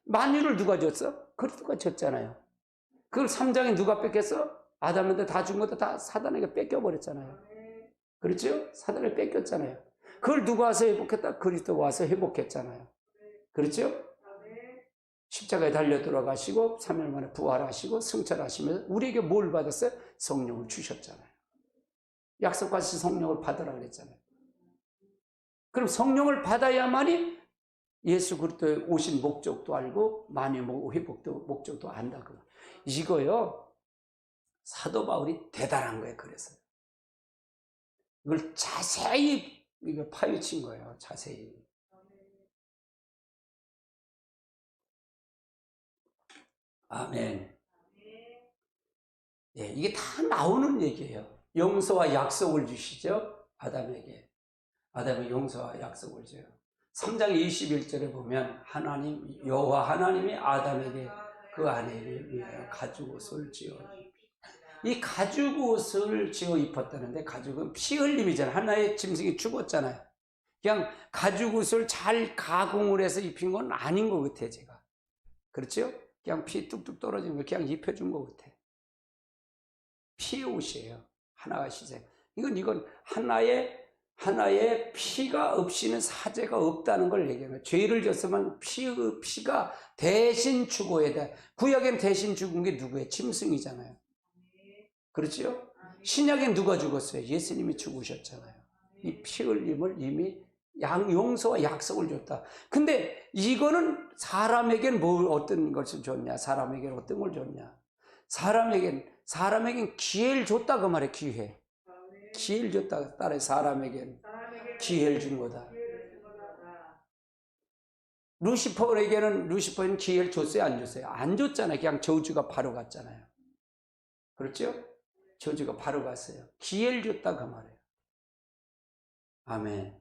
A: 만유를 누가 줬어? 그리스도가 줬잖아요. 그걸 3장에 누가 뺏겼어? 아담한테 다 준 것도 다 사단에게 뺏겨버렸잖아요. 그렇죠? 사단에 뺏겼잖아요. 그걸 누가 와서 회복했다? 그리스도가 와서 회복했잖아요. 그렇죠? 십자가에 달려 돌아가시고 3일 만에 부활하시고 승천하시면서 우리에게 뭘 받았어요? 성령을 주셨잖아요. 약속하신 성령을 받으라 그랬잖아요. 그럼 성령을 받아야만이 예수 그리스도의 오신 목적도 알고 만유 회복도 목적도 안다. 이거요. 사도 바울이 대단한 거예요. 그래서 이걸 자세히 이거 파헤친 거예요. 자세히. 아멘. 예, 이게 다 나오는 얘기예요. 용서와 약속을 주시죠. 아담에게. 아담의 용서와 약속을 줘요. 3장 21절에 보면 하나님 여호와 하나님이 아담에게 그 아내를 위하여 가죽옷을 지어 이 가죽옷을 지어 입혔다는데 가죽은 피 흘림이잖아요. 하나의 짐승이 죽었잖아요. 그냥 가죽옷을 잘 가공을 해서 입힌 건 아닌 것 같아요. 제가. 그렇죠? 그냥 피 뚝뚝 떨어지는 거 그냥 입혀준 것 같아요. 피의 옷이에요. 하나가 희생. 이건 하나의 피가 없이는 사죄가 없다는 걸 얘기해요. 죄를 졌으면 피가 대신 죽어야 돼. 구약엔 대신 죽은 게 누구예요? 짐승이잖아요. 그렇죠? 신약엔 누가 죽었어요? 예수님이 죽으셨잖아요. 이 피 흘림을 이미 용서와 약속을 줬다. 근데 이거는 사람에겐 어떤 것을 줬냐? 사람에겐 어떤 걸 줬냐? 사람에겐 기회를 줬다 그 말이에요. 기회를 줬다. 따라 사람에겐 기회를 준 거다. 루시퍼에는 기회를 줬어요? 안 줬어요? 안 줬잖아요. 그냥 저주가 바로 갔잖아요. 그렇죠? 저주가 바로 갔어요. 기회를 줬다 그 말이에요. 아멘.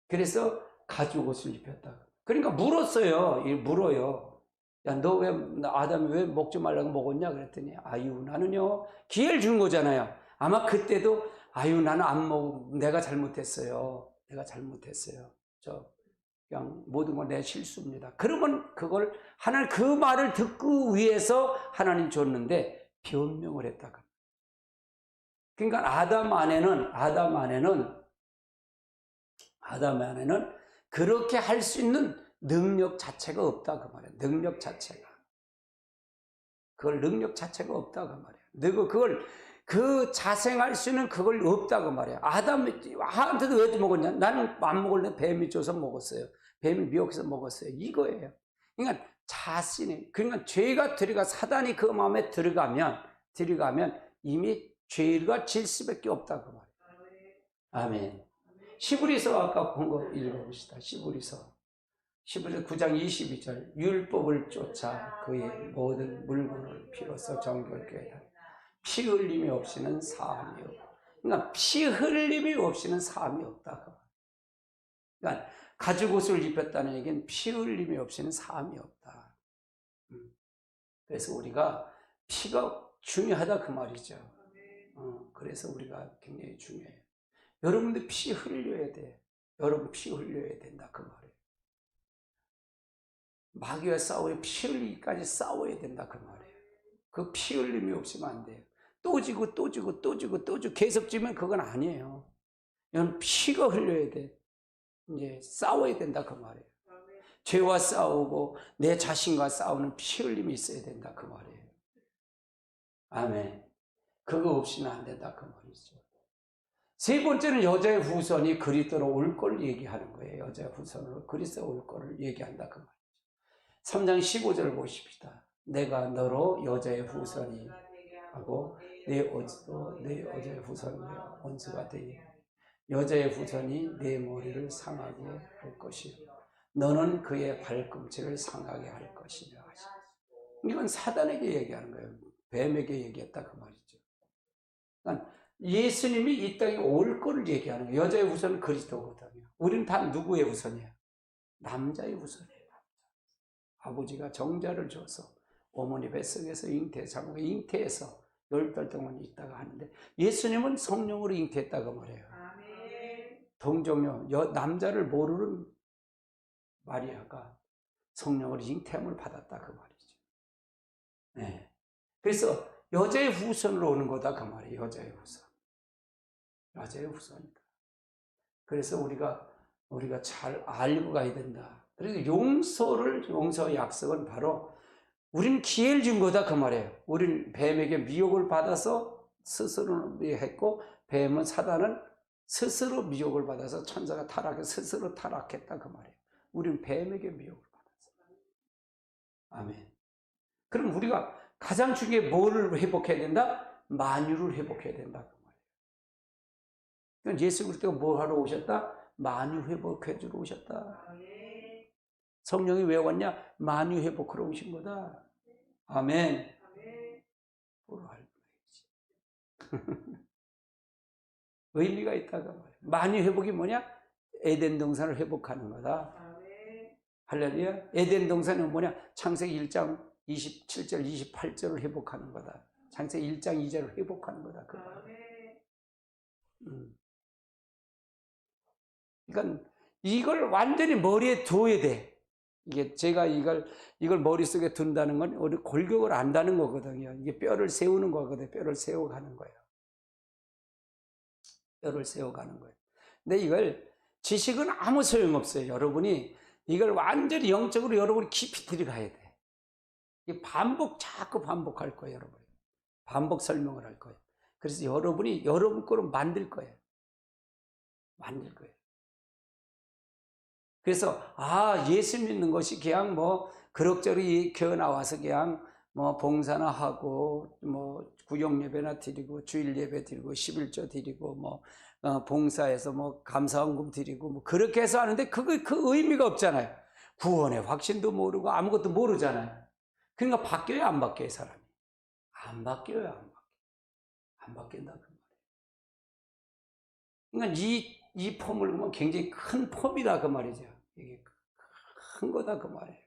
A: 그래서 가죽옷을 입혔다. 그러니까 물어요. 야, 너 왜 아담이 왜 먹지 말라고 먹었냐 그랬더니 아유 나는요 기회를 준 거잖아요. 아마 그때도 아유 나는 안 먹 내가 잘못했어요. 저 그냥 모든 건 내 실수입니다. 그러면 그걸 하나님 그 말을 듣기 위해서 하나님 줬는데 변명을 했다. 그러니까 아담 안에는 그렇게 할 수 있는 능력 자체가 없다 그 말이에요. 능력 자체가 없다 그 말이에요. 그걸 그 자생할 수 있는 그걸 없다 그 말이에요. 아담한테도 왜 먹었냐? 나는 안 먹을래. 뱀이 줘서 먹었어요. 뱀이 미혹해서 먹었어요. 이거예요. 그러니까 그러니까 죄가 사단이 그 마음에 들어가면 이미 죄가 질 수밖에 없다 그 말이에요. 아멘. 시브리서 아까 본 거 읽어봅시다. 시브리서 9장 22절 율법을 쫓아 그의 모든 물건을 피로써 정결케 하라. 피 흘림이 없이는 사함이 없다. 그러니까 피 흘림이 없이는 사함이 없다. 그러니까 가죽옷을 입혔다는 얘기는 피 흘림이 없이는 사함이 없다. 그래서 우리가 피가 중요하다 그 말이죠. 그래서 우리가 굉장히 중요해요. 여러분들 피 흘려야 돼. 여러분 피 흘려야 된다 그 말이에요. 마귀와 싸우려 피 흘리기까지 싸워야 된다 그 말이에요. 그 피 흘림이 없으면 안 돼요. 또 지고 계속 지면 그건 아니에요. 이건 피가 흘려야 돼. 이제 싸워야 된다 그 말이에요. 죄와 싸우고 내 자신과 싸우는 피 흘림이 있어야 된다 그 말이에요. 아멘. 그거 없이는 안 된다 그 말이죠. 세 번째는 여자의 후손이 그리스도로 올 걸 얘기하는 거예요. 여자의 후손으로 그리스도로 올 거를 얘기한다 그 말이죠. 3장 15절 보십시다. 내가 너로 여자의 후손이 하고 내 여자의 후손이 원수가 되니 여자의 후손이 내 머리를 상하게 할 것이요 너는 그의 발꿈치를 상하게 할 것이라 하시니 이건 사단에게 얘기하는 거예요. 뱀에게 얘기했다 그 말이죠. 그러니까 예수님이 이 땅에 올 거를 얘기하는 거예요. 여자의 후손은 그리스도거든요. 우리는 다 누구의 후손이에요? 남자의 후손이에요. 아버지가 정자를 줘서 어머니 뱃속에서 잉태해서 10달 동안 있다가 하는데 예수님은 성령으로 잉태했다고 말해요. 동정녀 남자를 모르는 마리아가 성령으로 잉태함을 받았다 그 말이죠. 네. 그래서 여자의 후손으로 오는 거다 그 말이에요. 여자의 후손이다. 그래서 우리가 잘 알고 가야 된다. 그래서 용서와 약속은 바로 우리는 기회를 준 거다 그 말이에요. 우리는 뱀에게 미혹을 받아서 스스로 했고 사단은 스스로 미혹을 받아서 천사가 스스로 타락했다 그 말이에요. 우리는 뱀에게 미혹을 받았어요. 아멘. 그럼 우리가 가장 중요한 뭐를 회복해야 된다? 만유를 회복해야 된다. 그 말이에요. 그러니까 예수 그리스도가 뭐 하러 오셨다? 만유 회복해 주러 오셨다. 성령이 왜 왔냐? 만유 회복하러 오신 거다. 아멘. 뭐로 할 거야지. 의미가 있다가 말이야. 만유 회복이 뭐냐? 에덴 동산을 회복하는 거다. 할렐루야. 에덴 동산은 뭐냐? 창세기 1장 27절, 28절을 회복하는 거다. 창세기 1장 2절을 회복하는 거다. 그러니까 이걸 완전히 머리에 둬야 돼. 이게 제가 이걸 머릿속에 둔다는 건 우리 골격을 안다는 거거든요. 이게 뼈를 세우는 거거든요. 뼈를 세워가는 거예요. 뼈를 세워가는 거예요. 근데 이걸 지식은 아무 소용없어요. 여러분이 이걸 완전히 영적으로 여러분이 깊이 들어가야 돼. 이 자꾸 반복할 거예요, 여러분. 반복 설명을 할 거예요. 그래서 여러분이 여러분 거로 만들 거예요. 만들 거예요. 그래서 예수 믿는 것이 그냥 뭐 그럭저럭 교회 나와서 그냥 뭐 봉사나 하고 뭐 구역 예배나 드리고 주일 예배 드리고 11조 드리고 뭐 봉사해서 뭐 감사헌금 드리고 뭐 그렇게 해서 하는데 그 의미가 없잖아요. 구원의 확신도 모르고 아무것도 모르잖아요. 그러니까 바뀌어요, 안 바뀌어요, 사람이? 안 바뀌어요, 안 바뀌어요. 안 바뀐다 그 말이에요. 그러니까 이 폼을 보면 굉장히 큰 폼이다 그 말이죠. 이게 큰 거다 그 말이에요.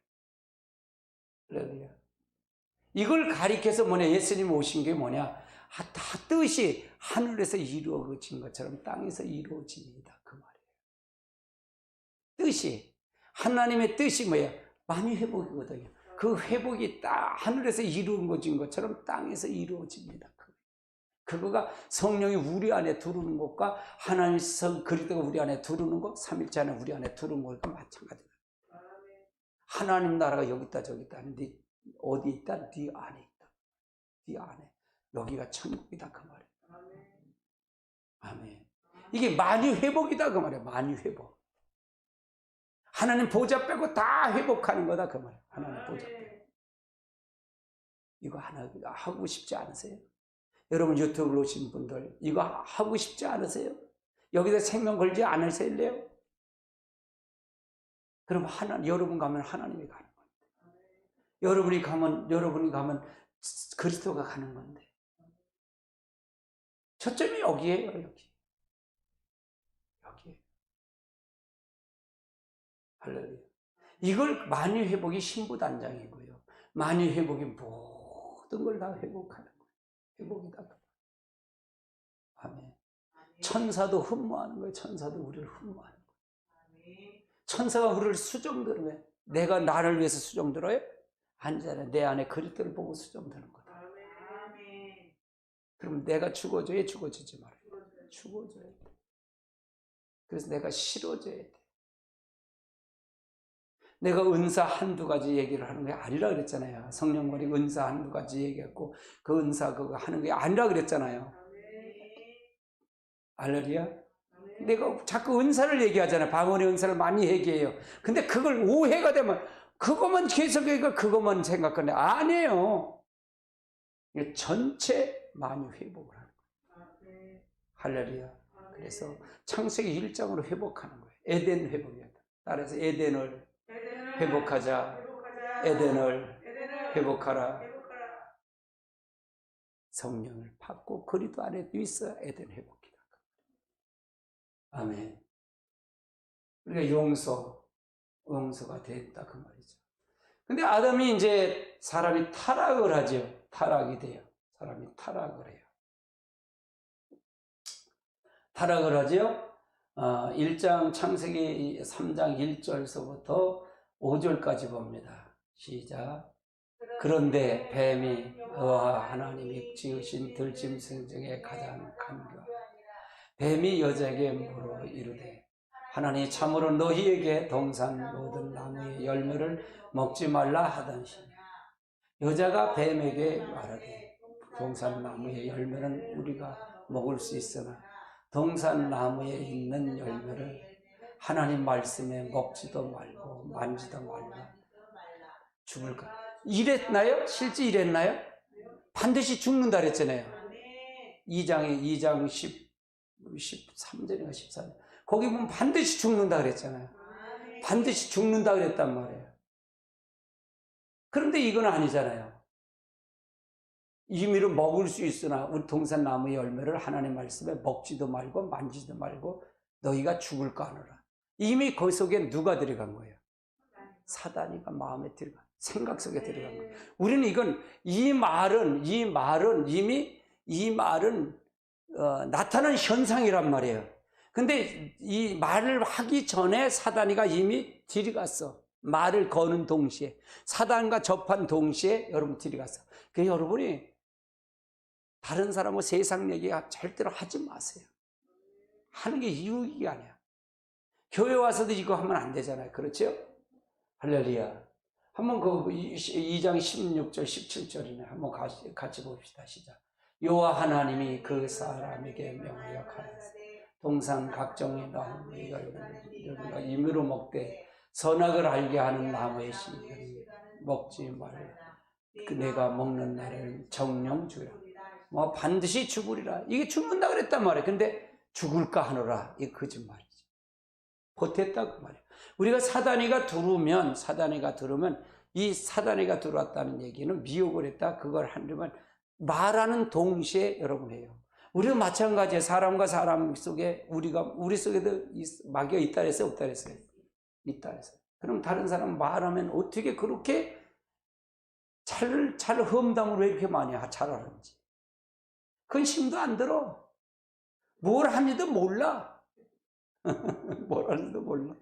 A: 할렐루야. 이걸 가리켜서 뭐냐? 예수님 오신 게 뭐냐? 다 뜻이 하늘에서 이루어진 것처럼 땅에서 이루어집니다. 그 말이에요. 뜻이, 하나님의 뜻이 뭐예요? 만유 회복이거든요. 그 회복이 하늘에서 이루어진 것처럼 땅에서 이루어집니다. 그거가 성령이 우리 안에 들어오는 것과 하나님 그리스도가 우리 안에 들어오는 것, 삼일체 안에 우리 안에 들어오는 것과 마찬가지다. 하나님 나라가 여기 있다 저기 있다 하는데 어디 있다? 네 안에 있다. 네 안에. 여기가 천국이다 그 말이에요. 아멘. 이게 만유 회복이다 그 말이에요. 만유 회복. 하나님 보좌 빼고 다 회복하는 거다 그 말이에요. 하나님 보좌 빼고. 이거 하나 하고 싶지 않으세요? 여러분 유튜브로 오신 분들 이거 하고 싶지 않으세요? 여기다 생명 걸지 않으실래요? 그럼 여러분 가면 하나님이 가는 건데, 여러분이 가면 그리스도가 가는 건데, 초점이 여기에요. 여기. 할렐루야. 이걸 만유 회복이 신부단장이고요. 만유 회복이 모든 걸 다 회복하는 거예요. 회복이다. 아멘. 천사도 흠모하는 거예요. 천사도 우리를 흠모하는 거예요. 천사가 우리를 수정드는 거예요. 내가 나를 위해서 수정들어요? 아니잖아요. 내 안에 그리스도를 보고 수정드는 거다. 그럼 내가 죽어줘야 죽어지지 말아요. 죽어줘야 돼. 그래서 내가 싫어져야 돼. 내가 은사 한두 가지 얘기를 하는 게 아니라 그랬잖아요. 성령머리 은사 한두 가지 얘기했고 그 은사 그거 하는 게 아니라 그랬잖아요. 할렐루야. 내가 자꾸 은사를 얘기하잖아요. 방언의 은사를 많이 얘기해요. 근데 그걸 오해가 되면 그것만 계속해서 그것만 생각하네. 아니에요. 전체 만유 회복을 하는 거예요. 할렐루야. 그래서 창세기 1장으로 회복하는 거예요. 에덴 회복이었다. 따라서 에덴을 회복하자. 에덴을 회복하라. 성령을 받고 그리스도 안에 있어 에덴 회복이다. 아멘. 우리가 용서가 됐다 그 말이죠. 근데 아담이 이제 사람이 타락을 하죠. 타락이 돼요. 사람이 타락을 해요. 타락을 하죠. 1장 창세기 3장 1절서부터 5절까지 봅니다. 시작. 그런데 뱀이 여호와 하나님이 지으신 들짐승 중에 가장 간교하니 뱀이 여자에게 물어 이르되 하나님이 참으로 너희에게 동산 모든 나무의 열매를 먹지 말라 하던시니 여자가 뱀에게 말하되 동산 나무의 열매는 우리가 먹을 수 있으나 동산 나무에 있는 열매를 하나님 말씀에 먹지도 말고 만지도 말라. 죽을까? 이랬나요? 실제 이랬나요? 반드시 죽는다 그랬잖아요. 2장 13절인가 14절. 거기 보면 반드시 죽는다 그랬잖아요. 반드시 죽는다 그랬단 말이에요. 그런데 이건 아니잖아요. 임의로 먹을 수 있으나 우리 동산나무의 열매를 하나님 말씀에 먹지도 말고 만지지도 말고 너희가 죽을까 하노라. 이미 그 속에 누가 들어간 거예요? 사단이가 마음에 들어간, 생각 속에 들어간 거예요. 우리는 이건 이 말은 이미 이 말은 나타난 현상이란 말이에요. 근데 이 말을 하기 전에 사단이가 이미 들어갔어. 말을 거는 동시에, 사단과 접한 동시에 여러분 들어갔어. 그래서 여러분이 다른 사람과 세상 얘기 절대로 하지 마세요. 하는 게 유익이 아니야. 교회 와서도 이거 하면 안 되잖아요. 그렇죠? 할렐루야. 한번 그 2장 16절 17절이네. 한번 같이 봅시다. 시작. 여호와 하나님이 그 사람에게 명하여 가라사대 동산 각종의 나무의 열매가 임의로 먹되 선악을 알게 하는 나무의 씨를 먹지 말라. 그 내가 먹는 날에는 정령 주라. 뭐 반드시 죽으리라. 이게 죽는다 그랬단 말이에요. 근데 죽을까 하노라. 이게 거짓말이지. 보탰다 그 말이에요. 우리가 사단이가 들으면 이 사단이가 들어왔다는 얘기는 미혹을 했다. 그걸 한다면 말하는 동시에 여러분 해요. 우리도 마찬가지예요. 사람과 사람 속에 우리 속에도 마귀가 있다 그랬어요? 없다 그랬어요? 있다 그랬어요. 그럼 다른 사람 말하면 어떻게 그렇게 잘 험담을 왜 이렇게 많이 잘하는지. 그건 힘도 안 들어. 뭘 하는지도 몰라. 뭘 하는지도 몰라.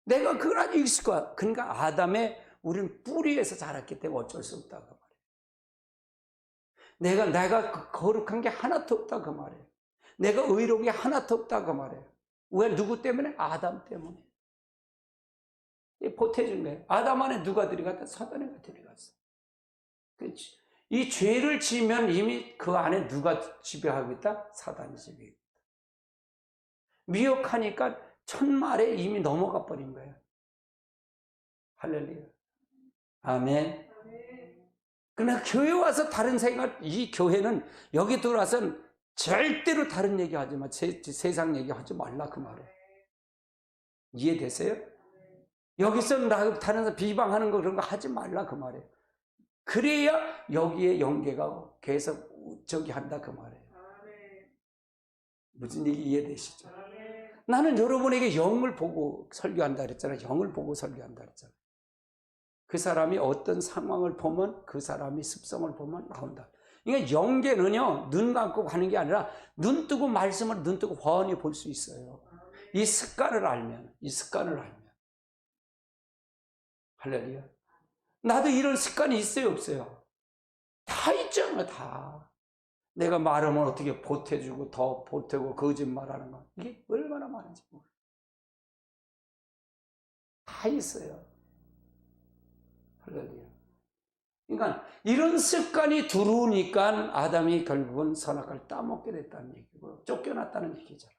A: 내가 그걸 아주 익숙한. 그러니까 아담의 우리는 뿌리에서 자랐기 때문에 어쩔 수 없다 그 말이에요. 내가 거룩한 게 하나도 없다 그 말이에요. 내가 의로운 게 하나도 없다 그 말이에요. 왜? 누구 때문에? 아담 때문에. 보태준 거예요. 아담 안에 누가 들어갔다? 사단이가 들어갔어. 그렇지. 이 죄를 지면 이미 그 안에 누가 지배하고 있다? 사단이 지배하고 있다. 미혹하니까 첫말에 이미 넘어가 버린 거예요. 할렐루야. 아멘. 그러나 교회 와서 다른 생각, 이 교회는 여기 들어와서는 절대로 다른 얘기 하지 마. 세상 얘기 하지 말라 그 말이에요. 이해되세요? 여기서 다른 사람 비방하는 거 그런 거 하지 말라 그 말이에요. 그래야 여기에 연계가 계속 저기 한다 그 말이에요. 무슨 얘기 이해되시죠? 나는 여러분에게 영을 보고 설교한다 그랬잖아요. 영을 보고 설교한다 그랬잖아요. 그 사람이 어떤 상황을 보면 그 사람이 습성을 보면 나온다. 그러니까 연계는요, 눈 감고 가는 게 아니라 눈 뜨고 말씀을 눈 뜨고 훤히 볼 수 있어요. 이 습관을 알면. 할렐루야. 나도 이런 습관이 있어요, 없어요? 다 있잖아, 다. 내가 말하면 어떻게 보태주고 더 보태고 거짓말하는 거. 이게 얼마나 많은지 몰라. 다 있어요. 할렐루야. 그러니까 이런 습관이 들어오니까 아담이 결국은 선악을 따먹게 됐다는 얘기고 쫓겨났다는 얘기잖아요.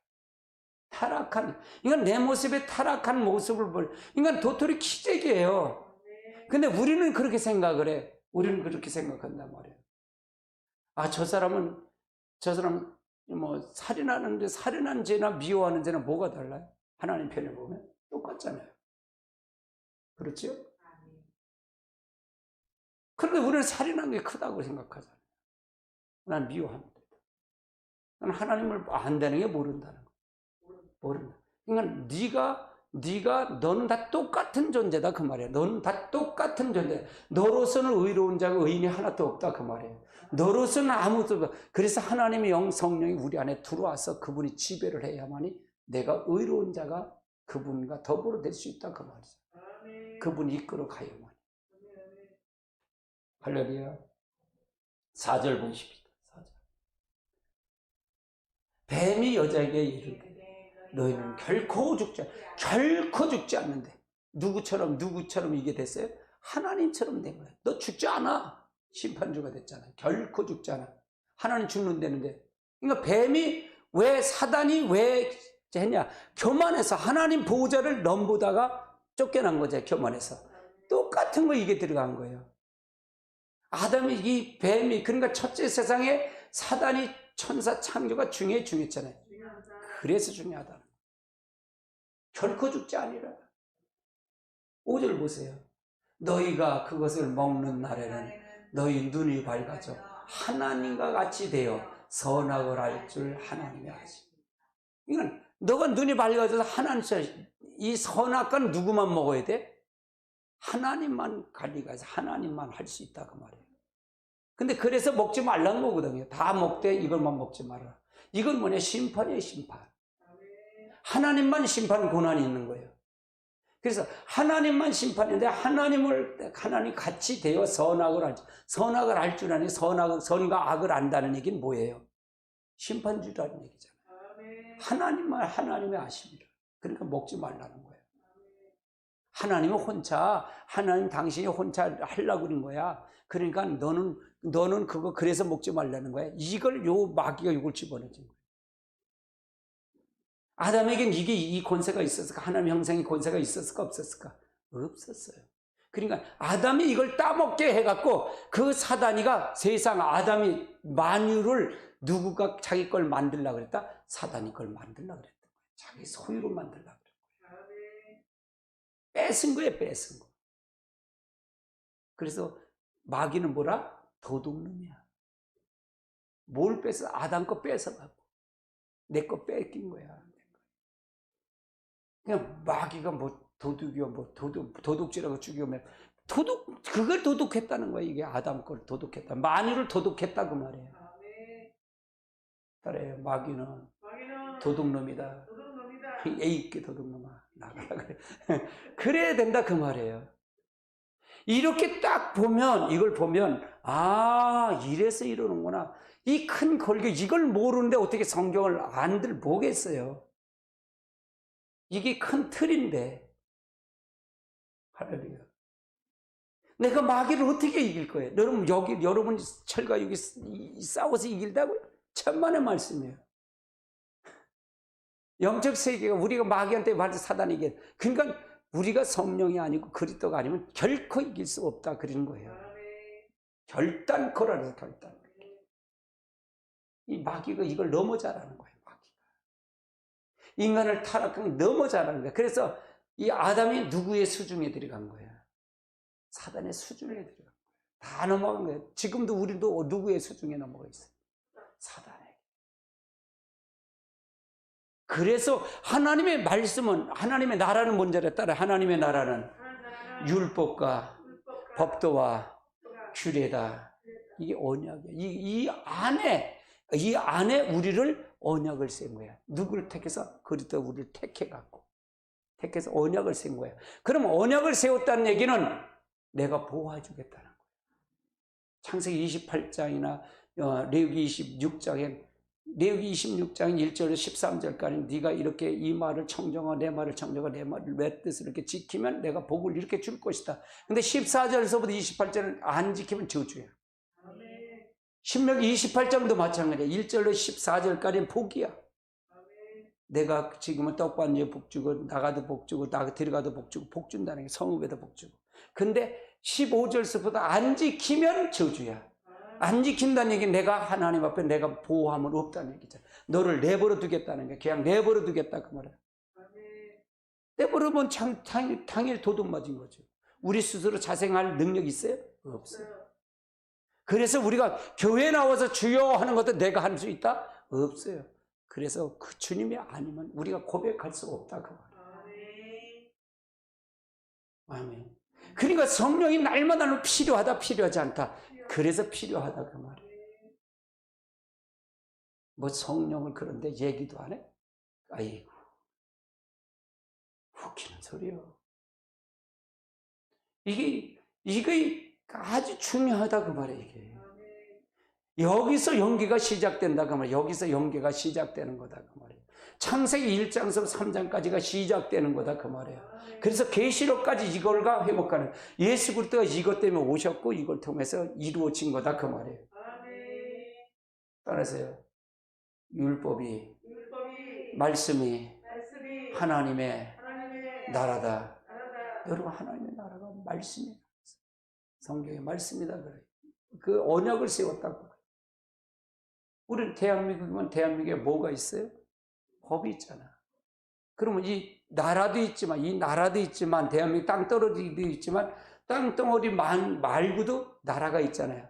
A: 그러니까 내 모습의 타락한 모습을 그러니까 도토리 키재기예요. 근데 우리는 그렇게 생각을 해. 우리는 그렇게 생각한단 말이에요. 아, 저 사람 뭐 살인하는데 살인한 죄나 미워하는 죄나 뭐가 달라요? 하나님 편에 보면 똑같잖아요. 그렇죠? 그런데 우리는 살인한 게 크다고 생각하잖아요. 난 미워합니다. 난 하나님을 안 되는 게 모른다는 거. 모른다. 그러니까 너는 다 똑같은 존재다 그 말이야. 너는 다 똑같은 존재. 너로서는 의로운 자가 의인이 하나도 없다 그 말이에요. 너로서는 아무것도 없다. 그래서 하나님의 성령이 우리 안에 들어와서 그분이 지배를 해야만이 내가 의로운 자가 그분과 더불어 될 수 있다 그 말이죠. 그분이 이끌어 가야만이. 할렐루야. 4절 보십시다. 4절. 뱀이 여자에게 이르되 너희는 결코 죽지 않는데. 누구처럼 이게 됐어요? 하나님처럼 된 거예요. 너 죽지 않아. 심판주가 됐잖아요. 결코 죽지 않아. 하나님 죽는다는데. 그러니까 사단이 왜 했냐? 교만해서 하나님 보호자를 넘보다가 쫓겨난 거죠. 교만해서. 똑같은 거 이게 들어간 거예요. 아담이 이 뱀이 그러니까 첫째 세상에 사단이 천사 창조가 중요했잖아요. 그래서 중요하다. 결코 죽지 아니라. 5절 보세요. 너희가 그것을 먹는 날에는 너희 눈이 밝아져 하나님과 같이 되어 선악을 알 줄 하나님이 아시. 이건 너가 눈이 밝아져서 이 선악과는 누구만 먹어야 돼? 하나님만 관리가 해서 하나님만 할 수 있다 그 말이에요. 근데 그래서 먹지 말라는 거거든요. 다 먹되 이걸만 먹지 마라. 이건 뭐냐? 심판이에요, 심판. 하나님만 심판 권한이 있는 거예요. 그래서 하나님만 심판인데 하나님 같이 되어 선악을 알 줄 아니 선과 악을 안다는 얘기는 뭐예요? 심판주라는 얘기잖아요. 하나님만 하나님의 아십니다. 그러니까 먹지 말라는 거예요. 하나님 당신이 혼자 하려고 그런 거야. 그러니까 너는 그거 그래서 먹지 말라는 거야. 이걸 마귀가 이걸 집어넣은 거예요. 아담에겐 이 권세가 있었을까? 하나님 형상의 권세가 있었을까? 없었을까? 없었어요. 그러니까 아담이 이걸 따먹게 해갖고 그 사단이가 아담이 만유를 누구가 자기 걸 만들려고 그랬다? 사단이 걸 만들려고 그랬던 거예요. 자기 소유로 만들려고 그랬던 거예요. 뺏은 거예요, 뺏은 거. 그래서 마귀는 뭐라? 도둑놈이야. 뭘 뺏어? 아담 거 뺏어갖고 내 거 뺏긴 거야. 그냥 마귀가 뭐 도둑이요, 뭐 도둑질하고 죽이면 그걸 도둑했다는 거야. 이게 아담 걸 도둑했다. 만유를 도둑했다 그 말이에요. 그래요. 마귀는 도둑놈이다. 에이게 도둑놈아 나가라 그래. 그래야 된다 그 말이에요. 이렇게 딱 보면 이걸 보면 이래서 이러는구나. 이 큰 걸개 이걸 모르는데 어떻게 성경을 안들 보겠어요. 이게 큰 틀인데. 할렐루야. 내가 마귀를 어떻게 이길 거예요? 여러분 철과 육이 싸워서 이길다고요? 천만의 말씀이에요. 영적 세계가 우리가 마귀한테 말해서 사단에게. 그러니까 우리가 성령이 아니고 그리스도가 아니면 결코 이길 수 없다 그런 거예요. 결단코라서 결단. 이 마귀가 이걸 너무 잘하는 거예요. 인간을 타락한 너무 잘하는 거예요. 그래서 이 아담이 누구의 수중에 들어간 거예요? 사단의 수중에 들어간 거예요. 다 넘어간 거예요. 지금도 우리도 누구의 수중에 넘어가 있어요? 사단에게. 그래서 하나님의 말씀은 하나님의 나라는 뭔지를 따라 하나님의 나라는 율법과 법도와 규례다. 이게 언약이야. 이 안에 우리를 언약을 쓴 거야. 누구를 택해서? 그리스도 우리를 택해서 언약을 쓴 거야. 그럼 언약을 세웠다는 얘기는 내가 보호해주겠다는 거야. 창세기 28장이나 레위기 26장에 레위기 26장 1절에서 13절까지 네가 이렇게 이 말을 청정하고 내 말을 청정하고 내 뜻을 이렇게 지키면 내가 복을 이렇게 줄 것이다. 근데 14절에서부터 28절은 안 지키면 저주야. 신명기 28장도 마찬가지야. 1절로 14절까지는 복이야. 내가 지금은 떡반지에 복 주고 나가도 복 주고 들어가도 복 주고 복 준다는 게 성읍에도 복 주고. 근데 15절서부터 안 지키면 저주야. 안 지킨다는 얘기는 내가 하나님 앞에 내가 보호함은 없다는 얘기잖아. 너를 내버려 두겠다는 게 그냥 내버려 두겠다 그 말이야. 내버려면 당일 도둑 맞은 거죠. 우리 스스로 자생할 능력 있어요? 없어요. 그래서 우리가 교회에 나와서 주여 하는 것도 내가 할 수 있다? 없어요. 그래서 그 주님이 아니면 우리가 고백할 수 없다 그 말이에요. 아멘. 그러니까 성령이 날마다 필요하다 필요하지 않다. 그래서 필요하다 그 말이에요. 뭐 성령을 그런데 얘기도 안 해? 아이고 웃기는 소리요. 이게 아주 중요하다 그 말이에요. 이게. 여기서 연기가 시작된다 그 말이에요. 여기서 연기가 시작되는 거다 그 말이에요. 창세기 1장에서 3장까지가 시작되는 거다 그 말이에요. 그래서 계시록까지 이걸가 회복하는 예수 그리스도가 이것 때문에 오셨고 이걸 통해서 이루어진 거다 그 말이에요. 따라서요. 율법이 말씀이 하나님의 나라다. 여러분, 하나님의 나라가 말씀이다. 성경의 말씀이다 그래요. 그 언약을 세웠다고. 우리 대한민국이면 대한민국에 뭐가 있어요? 법이 있잖아. 그러면 이 나라도 있지만 대한민국 땅덩어리도 있지만 땅덩어리 말고도 나라가 있잖아요.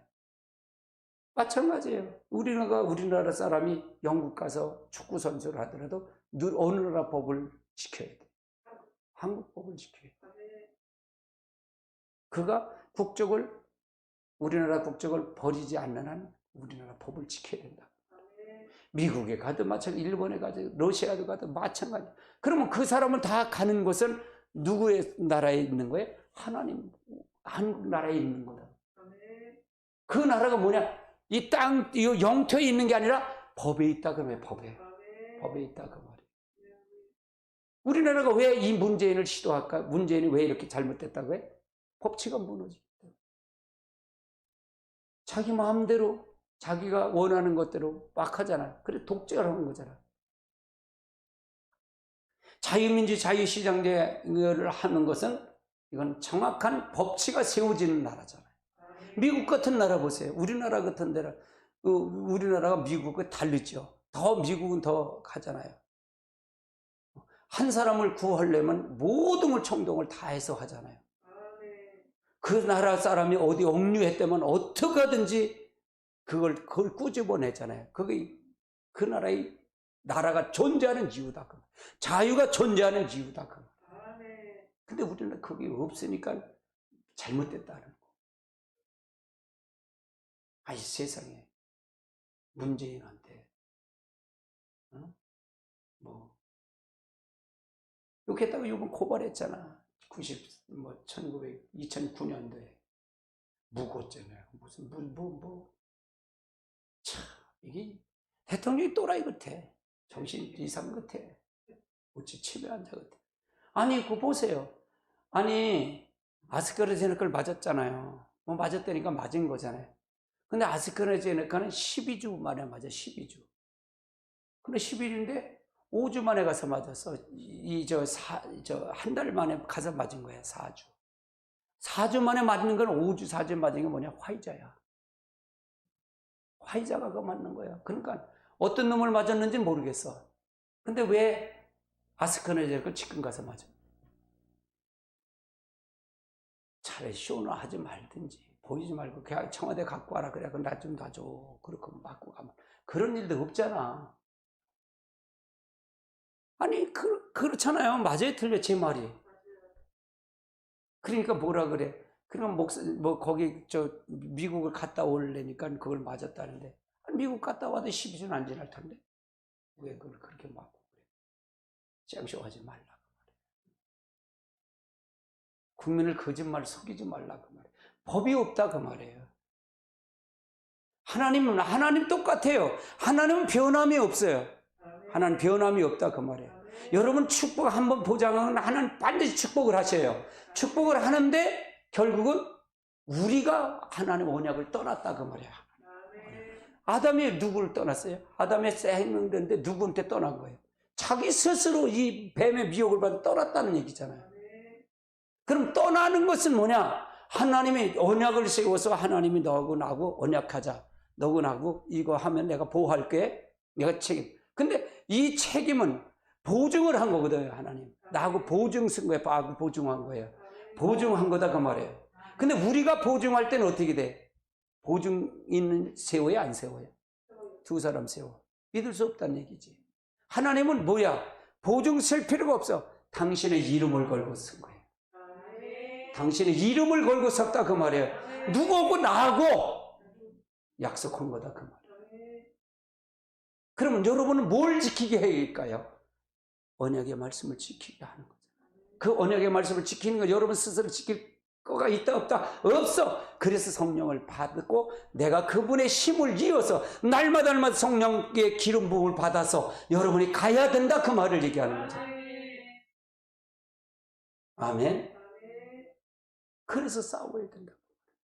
A: 마찬가지예요. 우리나라 사람이 영국 가서 축구 선수를 하더라도 어느 나라 법을 지켜야 돼. 한국 법을 지켜야 돼. 그가 우리나라 국적을 버리지 않는 한 우리나라 법을 지켜야 된다. 미국에 가도 마찬가지, 일본에 가도, 러시아도 가도 마찬가지. 그러면 그 사람은 다 가는 곳은 누구의 나라에 있는 거예요? 하나님, 한국 나라에 있는 거다. 그 나라가 뭐냐? 이 영토에 있는 게 아니라 법에 있다 그러면 법에 있다 그 말이에요. 우리나라가 왜 이 문재인을 시도할까? 문재인이 왜 이렇게 잘못됐다고 해? 법치가 무너지기 때문에. 자기 마음대로 자기가 원하는 것대로 막 하잖아. 그래 독재를 하는 거잖아. 자유민주 자유시장제를 하는 것은 이건 정확한 법치가 세워지는 나라잖아요. 미국 같은 나라 보세요. 우리나라 같은 데라 우리나라가 미국과 다르죠. 미국은 더 가잖아요. 한 사람을 구하려면 모든 걸 총동을 다 해서 하잖아요. 그 나라 사람이 어디 억류했다면 어떻게 하든지 그걸 꾸집어내잖아요. 그게 그 나라가 존재하는 이유다. 자유가 존재하는 이유다. 근데 우리는 그게 없으니까 잘못됐다는 거. 이 세상에 문재인한테 욕했다고 요번 고발했잖아. 2009년도에 묵었잖아요. 무슨 참 이게 대통령이 또라이 같아. 정신 이상 같아. 어찌 치매환자 같아. 아니 그거 보세요. 아니 아스트라제네카를 맞았잖아요. 맞았다니까 맞은 거잖아요. 근데 아스트라제네카는 12주 만에 맞아. 12주. 근데 12주인데 5주 만에 가서 맞았어. 한 달 만에 가서 맞은 거야. 4주. 4주 만에 맞는 건 5주, 4주 맞은 게 뭐냐? 화이자야. 화이자가 그거 맞는 거야. 그러니까 어떤 놈을 맞았는지 모르겠어. 근데 왜 아스트라제네카를 지금 가서 맞아? 차라리 쇼나 하지 말든지 보이지 말고 그냥 청와대 갖고 와라. 그래. 나 좀 놔줘. 그렇게 맞고 가면 그런 일도 없잖아. 아니 그렇잖아요. 맞아요, 틀려 제 말이. 그러니까 뭐라 그래? 그러면 거기 미국을 갔다 오려니까 그걸 맞았다는데 미국 갔다 와도 12주는 안 지날 텐데 왜 그걸 그렇게 맞고 그래? 짱쇼하지 말라 그 말이야. 국민을 거짓말 속이지 말라 그 말이야. 법이 없다 그 말이에요. 하나님 똑같아요. 하나님은 변함이 없어요. 하나님 변함이 없다 그 말이에요. 여러분 축복 한번 보장하면 하나님 반드시 축복을 하셔요. 축복을 하는데 결국은 우리가 하나님 언약을 떠났다 그 말이야. 아담이 누구를 떠났어요? 아담의 생명되는데 누구한테 떠난 거예요? 자기 스스로 이 뱀의 미혹을 받아 떠났다는 얘기잖아요. 그럼 떠나는 것은 뭐냐? 하나님이 언약을 세워서 하나님이 너하고 나하고 언약하자. 너하고 나하고 이거 하면 내가 보호할게. 내가 책임. 근데 이 책임은 보증을 한 거거든요, 하나님. 나하고 보증 쓴 거예요. 나하고 보증한 거예요. 보증한 거다, 그 말이에요. 근데 우리가 보증할 때는 어떻게 돼? 보증 있는 세워야 안 세워요? 두 사람 세워. 믿을 수 없다는 얘기지. 하나님은 뭐야? 보증 쓸 필요가 없어. 당신의 이름을 걸고 쓴 거예요. 당신의 이름을 걸고 썼다, 그 말이에요. 누구하고 나하고 약속한 거다, 그 말이에요. 그러면 여러분은 뭘 지키게 할까요? 언약의 말씀을 지키게 하는 거죠. 그 언약의 말씀을 지키는 거 여러분 스스로 지킬 거가 있다 없다? 없어. 그래서 성령을 받고 내가 그분의 힘을 이어서 날마다 성령의 기름 부음을 받아서 여러분이 가야 된다 그 말을 얘기하는 거죠. 아멘. 그래서 싸워야 된다.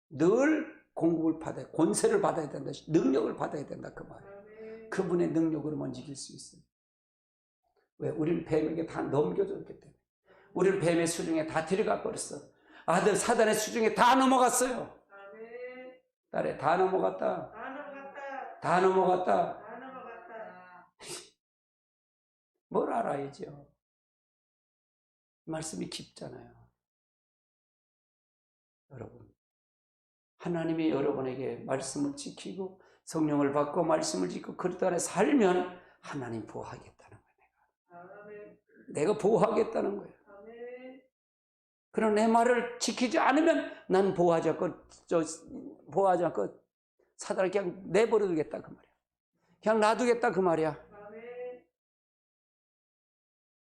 A: 늘 공급을 받아야, 권세를 받아야 된다. 능력을 받아야 된다 그 말이에요. 그분의 능력으로만 이길 수 있어요. 왜? 우리는 뱀에게 다 넘겨줬기 때문에. 우리는 뱀의 수중에 다 들어가 버렸어. 아들 사단의 수중에 다 넘어갔어요. 딸에 다 넘어갔다. 다 넘어갔다. 뭘 알아야죠. 말씀이 깊잖아요. 여러분, 하나님이 여러분에게 말씀을 지키고 성령을 받고 말씀을 지키고 그리스도 안에 살면 하나님 보호하겠다는 거예요. 내가 보호하겠다는 거예요. 그럼 내 말을 지키지 않으면 난 보호하지 않고 사단을 그냥 내버려 두겠다 그 말이야. 그냥 놔두겠다 그 말이야.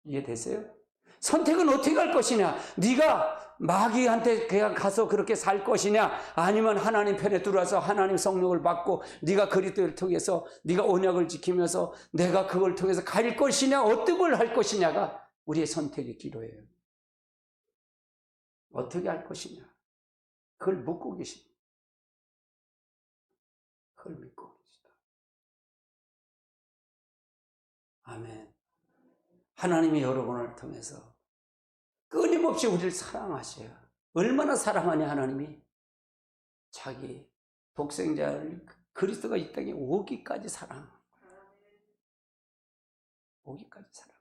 A: 이해되세요? 선택은 어떻게 할 것이냐? 네가 마귀한테 그냥 가서 그렇게 살 것이냐? 아니면 하나님 편에 들어와서 하나님 성령을 받고 네가 그리스도를 통해서 네가 언약을 지키면서 내가 그걸 통해서 갈 것이냐? 어떤 걸 할 것이냐가 우리의 선택의 기로예요. 어떻게 할 것이냐? 그걸 묻고 계십니다. 그걸 믿고 계시다. 아멘. 하나님이 여러분을 통해서 끊임없이 우리를 사랑하셔요. 얼마나 사랑하냐 하나님이? 자기 독생자를 그리스도가 이 땅에 오기까지 사랑한 거예요. 오기까지 사랑.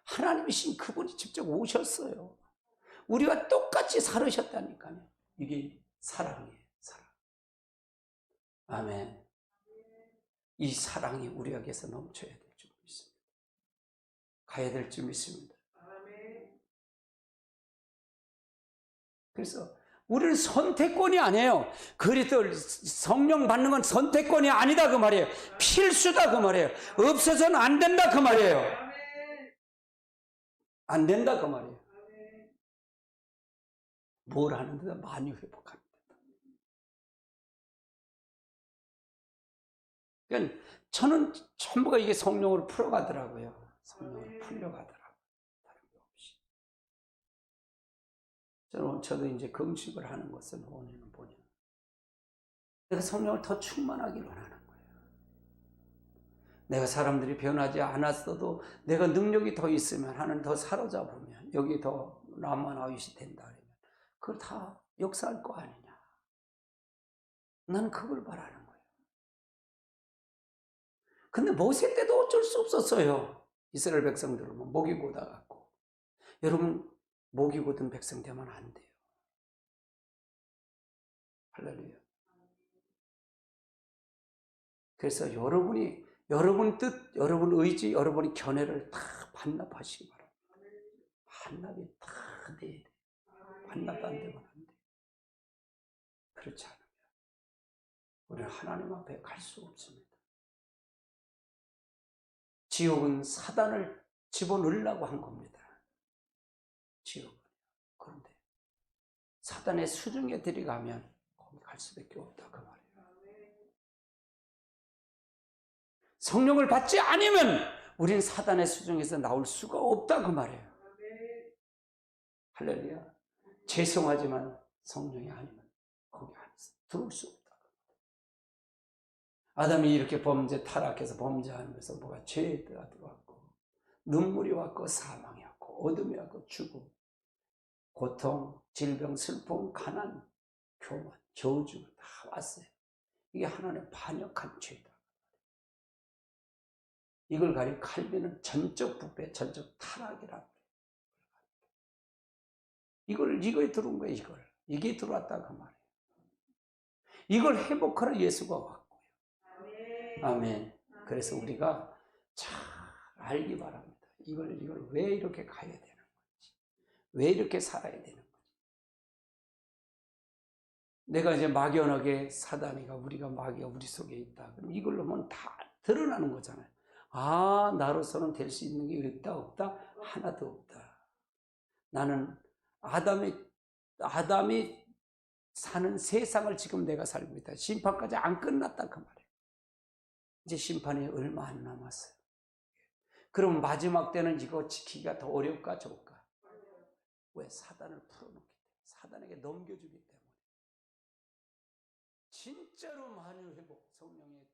A: 하나님이신 그분이 직접 오셨어요. 우리와 똑같이 살으셨다니까요. 이게 사랑이에요. 사랑. 아멘. 이 사랑이 우리에게서 넘쳐야 될 줄 믿습니다. 가야 될 줄 믿습니다. 그래서 우리는 선택권이 아니에요. 그리스도 성령 받는 건 선택권이 아니다 그 말이에요. 필수다 그 말이에요. 없어서는 안 된다 그 말이에요. 안 된다 그 말이에요. 뭘 하는데도 많이 회복합니다. 그러니까 저는 전부가 이게 성령으로 풀어가더라고요. 성령으로 풀려가더라고요. 다른 게 없이. 저도 이제 금식을 하는 것은 원인은 뭐냐? 내가 성령을 더 충만하길 원하는 거예요. 내가 사람들이 변하지 않았어도 내가 능력이 더 있으면 하나님 더 사로잡으면 여기 더 라만 아윗이 된다 그러면 그걸 다 역사할 거 아니냐? 나는 그걸 바라는 거예요. 근데 모세 때도 어쩔 수 없었어요. 이스라엘 백성들은 목이 고다갖고. 여러분 목이 고든 백성 되면 안 돼요. 할렐루야. 그래서 여러분 뜻, 여러분 의지, 여러분의 견해를 다 반납하시기 바랍니다. 반납이 다 돼야 돼요. 반납 안 되면 안 돼요. 그렇지 않으면 우리는 하나님 앞에 갈 수 없습니다. 지옥은 사단을 집어넣으려고 한 겁니다. 지옥은. 그런데 사단의 수중에 들어가면 거기 갈 수밖에 없다 그 말이에요. 성령을 받지 않으면 우리는 사단의 수중에서 나올 수가 없다 그 말이에요. 할렐루야. 죄송하지만 성령이 아니면 거기 안에서 들어올 수 없다. 아담이 이렇게 범죄 타락해서 범죄하면서 뭐가 죄가 들어왔고 눈물이 왔고 사망이 왔고 어둠이 왔고 죽음, 고통, 질병, 슬픔, 가난, 교만, 저주 다 왔어요. 이게 하나님의 반역한 죄다. 이걸 가리켜 칼빈은 전적 부패, 전적 타락이라고 그래요. 이거에 들어온 거예요, 이게 들어왔다 그 말이에요. 이걸 회복하러 예수가 왔고요. 아멘. 그래서 우리가 잘 알기 바랍니다. 이걸 왜 이렇게 가야 되는 건지, 왜 이렇게 살아야 되는 건지. 내가 이제 막연하게 우리가 마귀가 우리 속에 있다. 그럼 이걸로 보면 다 드러나는 거잖아요. 아, 나로서는 될 수 있는 게 있다, 없다? 하나도 없다. 나는 아담이 사는 세상을 지금 내가 살고 있다. 심판까지 안 끝났다 그 말이에요. 이제 심판이 얼마 안 남았어요. 그럼 마지막 때는 이거 지키기가 더 어려울까 좋을까? 왜? 사단을 풀어놓기 때문에. 사단에게 넘겨주기 때문에. 진짜로 만유 회복, 성령의